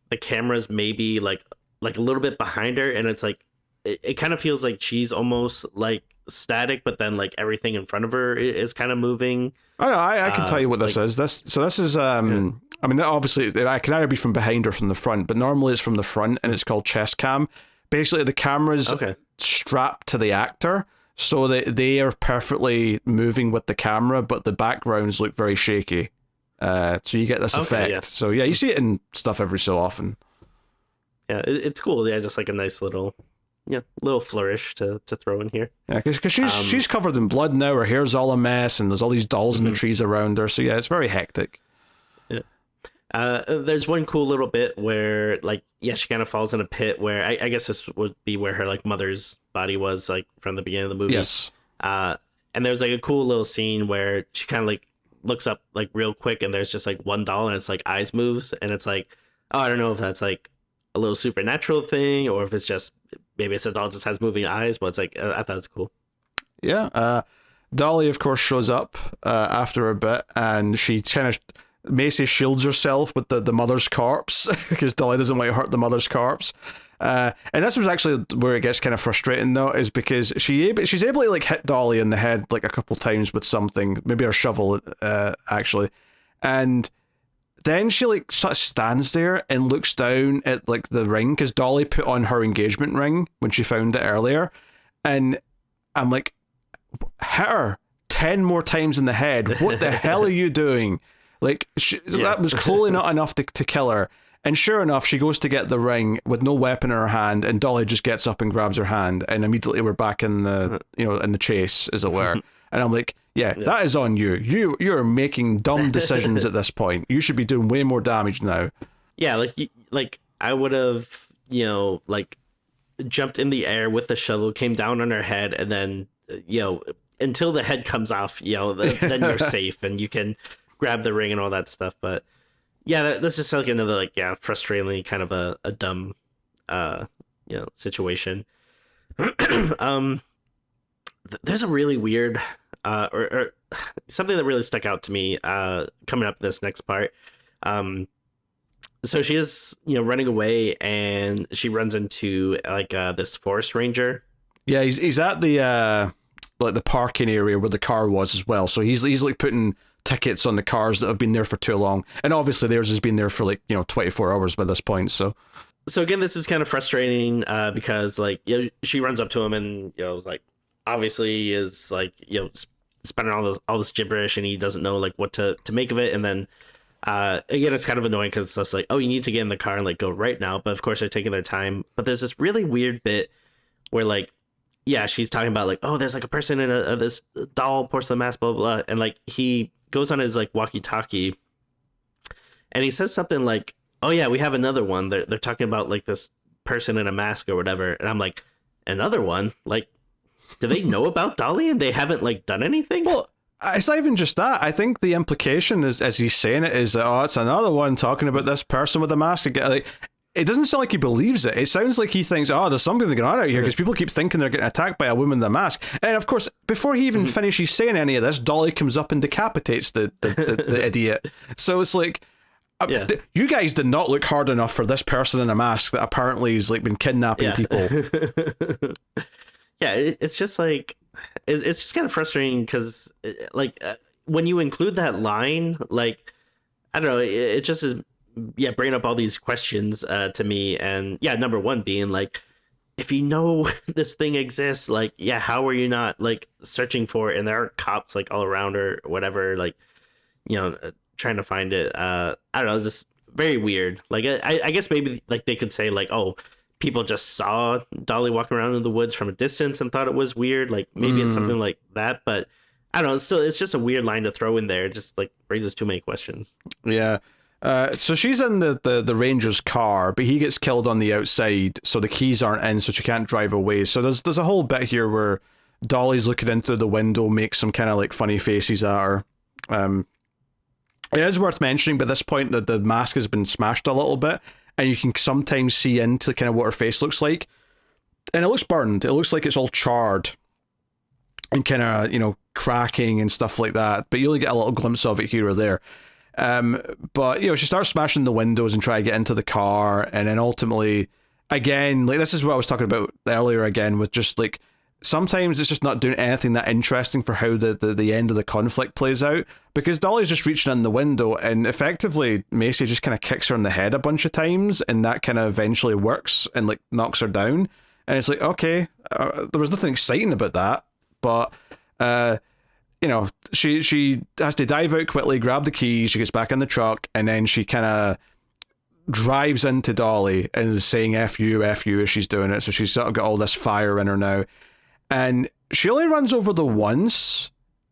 S2: the camera's maybe like a little bit behind her, and it's like it kind of feels like she's almost like static, but then like everything in front of her is kind of moving.
S1: Oh no, I can tell you what this is. This is I mean, obviously it can either be from behind or from the front, but normally it's from the front, and it's called chest cam. Basically, the camera's strapped to the actor, so that they are perfectly moving with the camera, but the backgrounds look very shaky. So you get this effect. Yeah. So yeah, you see it in stuff every so often.
S2: Yeah, it's cool. Yeah, just like a nice little flourish to throw in here.
S1: Yeah, because she's covered in blood now. Her hair's all a mess, and there's all these dolls in the trees around her. So yeah, it's very hectic.
S2: Yeah. There's one cool little bit where she kind of falls in a pit where I guess this would be where her like mother's body was like from the beginning of the movie.
S1: Yes.
S2: And there's like a cool little scene where she kind of like looks up like real quick, and there's just like one doll, and it's like eyes moves, and it's like, oh, I don't know if that's like a little supernatural thing or if it's just maybe it's a doll just has moving eyes, but it's like I thought it's cool.
S1: Yeah. Dolly of course shows up after a bit, and she kind of Macy shields herself with the mother's corpse because Dolly doesn't want to hurt the mother's corpse. And this was actually where it gets kind of frustrating though, is because she's able to like hit Dolly in the head like a couple times with something, maybe her shovel actually, and then she like sort of stands there and looks down at like the ring, because Dolly put on her engagement ring when she found it earlier, and I'm like, hit her 10 more times in the head. What the hell are you doing? Like that was clearly not enough to kill her. And sure enough, she goes to get the ring with no weapon in her hand, and Dolly just gets up and grabs her hand, and immediately we're back in the in the chase, as it were. And I'm like, yeah, that is on you. You're making dumb decisions at this point. You should be doing way more damage now.
S2: Yeah, like I would have, like jumped in the air with the shovel, came down on her head, and then until the head comes off, then you're safe and you can grab the ring and all that stuff. But yeah, that's just like another frustratingly kind of a dumb situation. There's a really weird or something that really stuck out to me coming up this next part. So she is running away, and she runs into this forest ranger.
S1: Yeah, he's at the the parking area where the car was as well. So he's like putting tickets on the cars that have been there for too long, and obviously theirs has been there for 24 hours by this point. So
S2: again, this is kind of frustrating because she runs up to him and obviously is spending all this gibberish, and he doesn't know what to make of it. And then again, it's kind of annoying because it's just like, oh, you need to get in the car and go right now. But of course they're taking their time. But there's this really weird bit where she's talking about oh, there's a person in this doll porcelain mask, blah, blah, blah. And he goes on his walkie-talkie, and he says something like, oh yeah, we have another one. They're talking about this person in a mask or whatever. And I'm like, another one? Do they know about Dolly and they haven't done anything?
S1: Well, it's not even just that. I think the implication is, as he's saying it, is that, oh, it's another one talking about this person with a mask. It doesn't sound like he believes it. It sounds like he thinks, oh, there's something going on out here, because people keep thinking they're getting attacked by a woman in a mask. And of course, before he even finishes saying any of this, Dolly comes up and decapitates the idiot. So it's you guys did not look hard enough for this person in a mask that apparently has been kidnapping people.
S2: Yeah, it's just it's just kind of frustrating because like when you include that line, like I don't know, it just is bringing up all these questions to me, and number one being like, if you know this thing exists, like how are you not like searching for it? And there are cops like all around or whatever, like trying to find it. I don't know, just very weird. Like I guess maybe like they could say like, oh, people just saw Dolly walking around in the woods from a distance and thought it was weird. Like maybe it's something like that, but I don't know. It's just a weird line to throw in there. It just like raises too many questions.
S1: Yeah. So she's in the Ranger's car, but he gets killed on the outside, so the keys aren't in, so she can't drive away. So there's a whole bit here where Dolly's looking in through the window, makes some kind of like funny faces at her. It is worth mentioning by this point that the mask has been smashed a little bit, and you can sometimes see into kind of what her face looks like. And it looks burned. It looks like it's all charred and kind of, cracking and stuff like that. But you only get a little glimpse of it here or there. But, she starts smashing the windows and try to get into the car. And then ultimately, again, like this is what I was talking about earlier again, with just like, sometimes it's just not doing anything that interesting for how the end of the conflict plays out, because Dolly's just reaching in the window and effectively Macy just kind of kicks her in the head a bunch of times, and that kind of eventually works and like knocks her down. And it's like, okay, there was nothing exciting about that, but she has to dive out quickly, grab the keys, she gets back in the truck, and then she kind of drives into Dolly and is saying F you as she's doing it. So she's sort of got all this fire in her now. And she only runs over the once,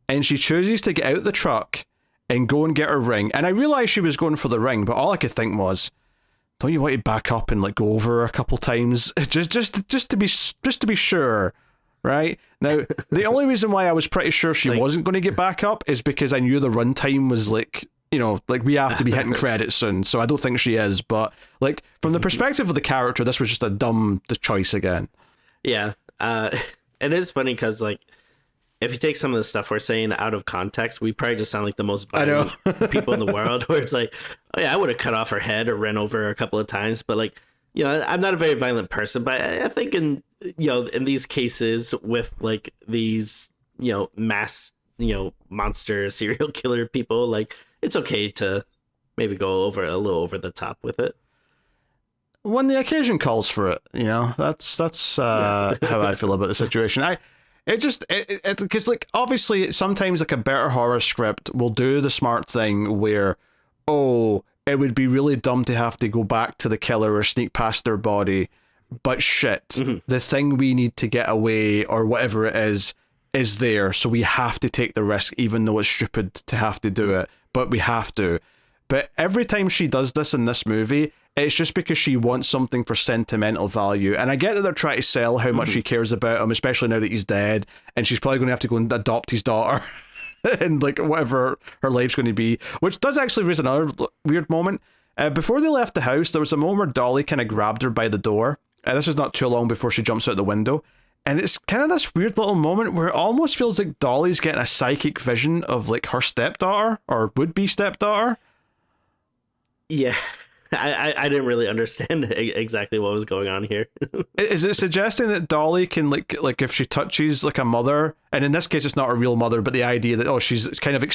S1: and she chooses to get out the truck and go and get her ring. And I realised she was going for the ring, but all I could think was, don't you want to back up and like go over her a couple times, just to be sure, right? Now, the only reason why I was pretty sure she wasn't going to get back up is because I knew the runtime was like, like we have to be hitting credits soon, so I don't think she is. But like from the perspective of the character, this was just a dumb choice again.
S2: Yeah. And it's funny because, like, if you take some of the stuff we're saying out of context, we probably just sound like the most violent people in the world, where it's like, oh, yeah, I would have cut off her head or ran over her a couple of times. But, like, I'm not a very violent person, but I think in these cases with, like, these, mass, monster serial killer people, like, it's okay to maybe go a little over the top with it.
S1: When the occasion calls for it, that's how I feel about the situation. Because like obviously sometimes like a better horror script will do the smart thing where, oh, it would be really dumb to have to go back to the killer or sneak past their body, but shit, the thing we need to get away or whatever it is there, so we have to take the risk, even though it's stupid to have to do it, but we have to. But every time she does this in this movie, it's just because she wants something for sentimental value. And I get that they're trying to sell how much she cares about him, especially now that he's dead, and she's probably going to have to go and adopt his daughter and like whatever her life's going to be, which does actually raise another weird moment. Before they left the house, there was a moment where Dolly kind of grabbed her by the door. This is not too long before she jumps out the window. And it's kind of this weird little moment where it almost feels like Dolly's getting a psychic vision of like her stepdaughter or would-be stepdaughter.
S2: Yeah. I didn't really understand exactly what was going on here.
S1: Is it suggesting that Dolly can like if she touches like a mother, and in this case it's not a real mother, but the idea that she's kind of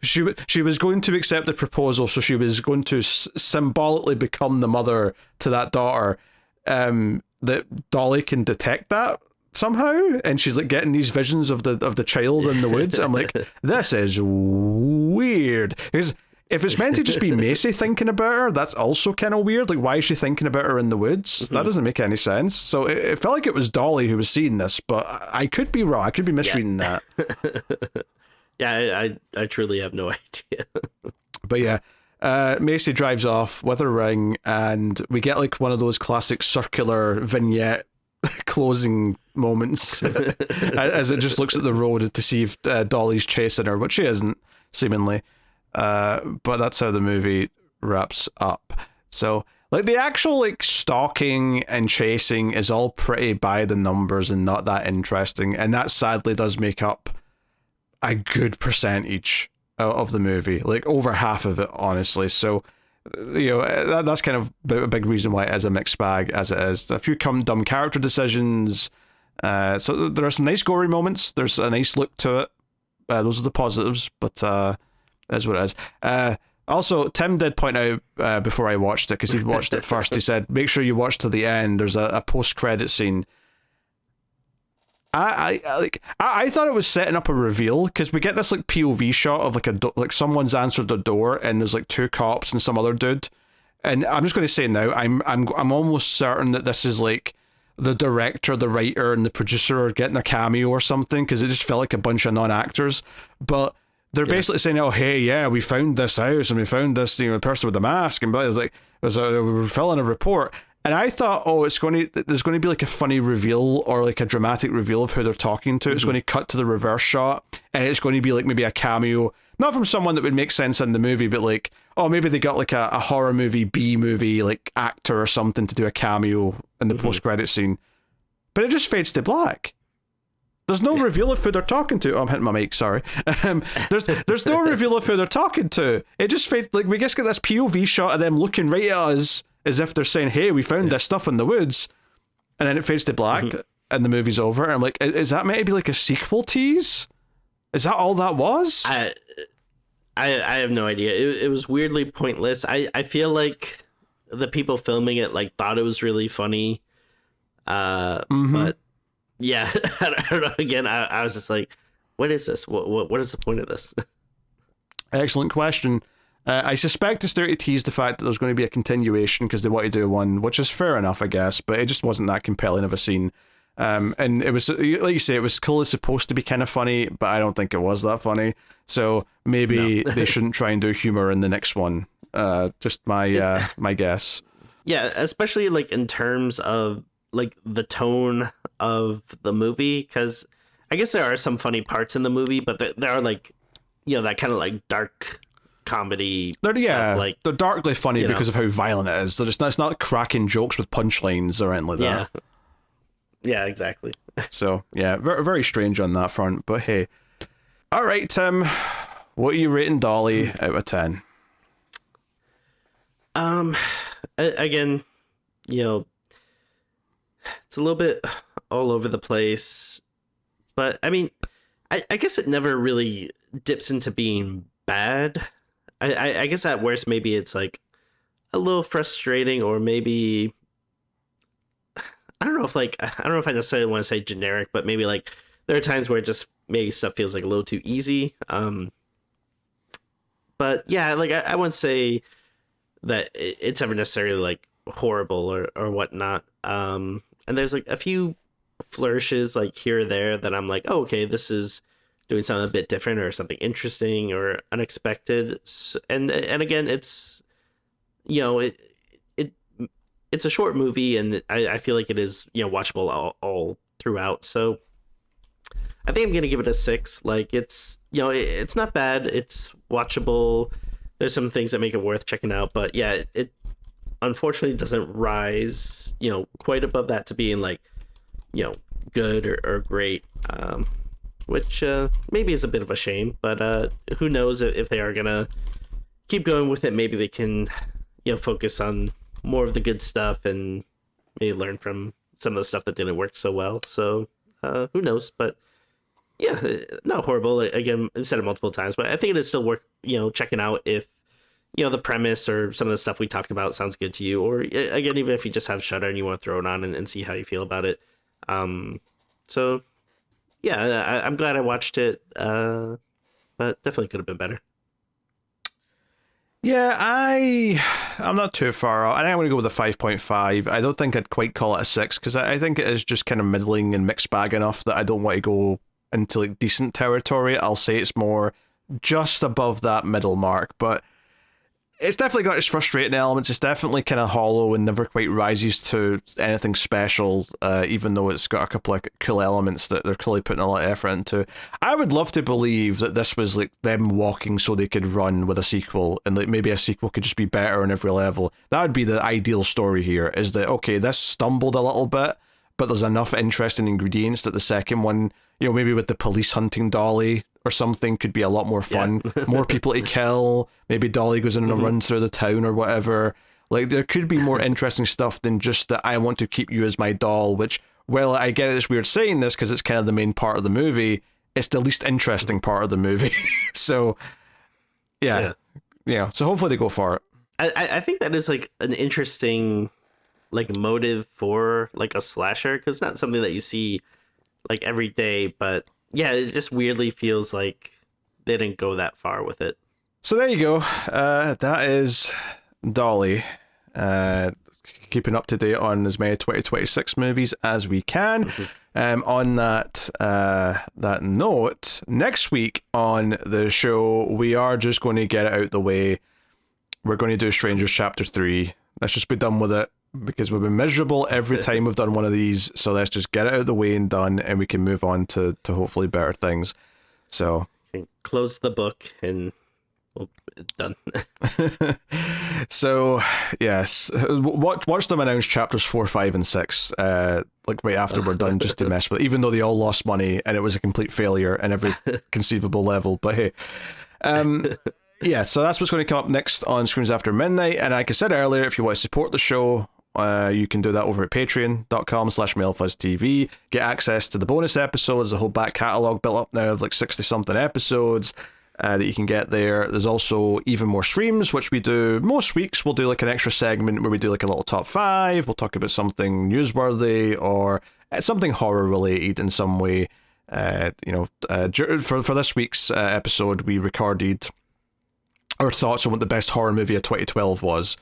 S1: she was going to accept the proposal, so she was going to symbolically become the mother to that daughter, that Dolly can detect that somehow, and she's like getting these visions of the child in the woods. I'm like, this is weird, because if it's meant to just be Macy thinking about her, that's also kind of weird. Like, why is she thinking about her in the woods? That doesn't make any sense. So it felt like it was Dolly who was seeing this, but I could be wrong. I could be misreading that.
S2: Yeah, I truly have no idea.
S1: But yeah, Macy drives off with her ring, and we get like one of those classic circular vignette closing moments as it just looks at the road to see if Dolly's chasing her, which she isn't, seemingly. But that's how the movie wraps up. So like the actual like stalking and chasing is all pretty by the numbers and not that interesting, and that sadly does make up a good percentage of the movie, like over half of it, honestly. So that's kind of a big reason why it is a mixed bag as it is. A few dumb character decisions, So there are some nice gory moments. There's a nice look to it. Those are the positives, but that's what it is. Also, Tim did point out before I watched it, because he watched it first, he said, make sure you watch to the end. There's a post-credit scene. I thought it was setting up a reveal, because we get this like POV shot of like someone's answered the door and there's like two cops and some other dude, and I'm just going to say now I'm almost certain that this is like the director, the writer, and the producer are getting a cameo or something, because it just felt like a bunch of non-actors, but they're basically saying, oh hey, yeah, we found this house and we found this person with the mask, and we were filling a report. And I thought, there's going to be like a funny reveal or like a dramatic reveal of who they're talking to. It's going to cut to the reverse shot, and it's going to be like maybe a cameo, not from someone that would make sense in the movie, but like, maybe they got like a horror movie, B movie, like actor or something to do a cameo in the post-credit scene. But it just fades to black. There's no reveal of who they're talking to. Oh, I'm hitting my mic, sorry. There's no reveal of who they're talking to. It just fades, like we just get this POV shot of them looking right at us, as if they're saying, hey, we found this stuff in the woods, and then it fades to black and the movie's over, and I'm like, is that meant to be like a sequel tease? Is that all that was?
S2: I have no idea. It was weirdly pointless. I feel like the people filming it like thought it was really funny, but yeah, I don't know. Again, I was just like, what is this? What is the point of this?
S1: Excellent question. I suspect it's there to tease the fact that there's going to be a continuation, because they want to do one, which is fair enough, I guess, but it just wasn't that compelling of a scene. And it was, like you say, it was clearly supposed to be kind of funny, but I don't think it was that funny. So maybe they shouldn't try and do humor in the next one. Just my my guess.
S2: Yeah, especially like in terms of like the tone of the movie, because I guess there are some funny parts in the movie, but there are like, that kind of like dark comedy stuff, like
S1: they're darkly funny because of how violent it is. It's not cracking jokes with punchlines or anything like that.
S2: Yeah, exactly.
S1: So yeah, very, very strange on that front, but hey. All right, Tim, what are you rating Dolly out of 10?
S2: Again, it's a little bit all over the place, but I mean, I guess it never really dips into being bad. I guess at worst, maybe it's like a little frustrating, or maybe I don't know if I necessarily want to say generic, but maybe like there are times where it just maybe stuff feels like a little too easy. But yeah, like I wouldn't say that it's ever necessarily like horrible or whatnot. And there's like a few flourishes like here or there that I'm like, oh, okay, this is doing something a bit different or something interesting or unexpected. And again, it's, it's a short movie, and I feel like it is, watchable all throughout. So I think I'm going to give it a 6. Like it's, it's not bad. It's watchable. There's some things that make it worth checking out, but yeah, it unfortunately doesn't rise, quite above that to being like, good or great. Which maybe is a bit of a shame, but who knows if they are gonna keep going with it. Maybe they can, focus on more of the good stuff and maybe learn from some of the stuff that didn't work so well. So who knows? But yeah, not horrible. Again, I said it multiple times, but I think it is still worth checking out if the premise or some of the stuff we talked about sounds good to you, or again, even if you just have Shudder and you want to throw it on and see how you feel about it. So. Yeah, I'm glad I watched it, but definitely could have been better.
S1: Yeah, I'm not too far off. I think I'm going to go with a 5.5. I don't think I'd quite call it a 6, because I think it is just kind of middling and mixed bag enough that I don't want to go into like decent territory. I'll say it's more just above that middle mark, but it's definitely got its frustrating elements. It's definitely kind of hollow and never quite rises to anything special, even though it's got a couple of cool elements that they're clearly putting a lot of effort into. I would love to believe that this was like them walking so they could run with a sequel, and like maybe a sequel could just be better on every level. That would be the ideal story here, is that, okay, this stumbled a little bit, but there's enough interesting ingredients that the second one, maybe with the police hunting Dolly or something, could be a lot more fun. Yeah. More people to kill. Maybe Dolly goes in on a run through the town or whatever. Like, there could be more interesting stuff than just that I want to keep you as my doll, which well, I get it's weird saying this because it's kind of the main part of the movie. It's the least interesting part of the movie. So, yeah. So hopefully they go for it.
S2: I think that is like an interesting like motive for like a slasher, because it's not something that you see like every day, but yeah, it just weirdly feels like they didn't go that far with it.
S1: So there you go. That is Dolly. Keeping up to date on as many 2026 movies as we can. On that note, next week on the show, we are just going to get it out the way. We're going to do Strangers Chapter 3. Let's just be done with it, because we've been miserable every time we've done one of these. So let's just get it out of the way and done, and we can move on to hopefully better things. So
S2: close the book and it's done.
S1: So yes, watch them announce chapters 4, 5, and 6 like right after we're done, just to mess with it, even though they all lost money and it was a complete failure in every conceivable level. But hey, yeah, so that's what's going to come up next on Screams After Midnight. And like I said earlier, if you want to support the show, you can do that over at patreon.com/MailFuzzTV. Get access to the bonus episodes, the whole back catalogue built up now of like 60 something episodes that you can get there. There's also even more streams, which we do most weeks. We'll do like an extra segment where we do like a little top 5. We'll talk about something newsworthy or something horror related in some way. For this week's episode, we recorded our thoughts on what the best horror movie of 2012 was.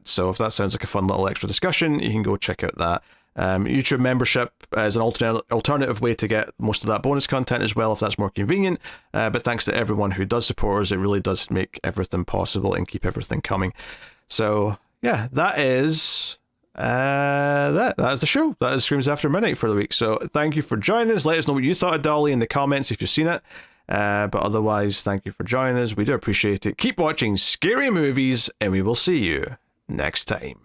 S1: So if that sounds like a fun little extra discussion, you can go check out that. YouTube membership is an alternative way to get most of that bonus content as well, if that's more convenient. But thanks to everyone who does support us, it really does make everything possible and keep everything coming. So yeah, that is that is the show. That is Screams After Midnight for the week. So thank you for joining us. Let us know what you thought of Dolly in the comments if you've seen it. But otherwise, thank you for joining us. We do appreciate it. Keep watching scary movies, and we will see you next time.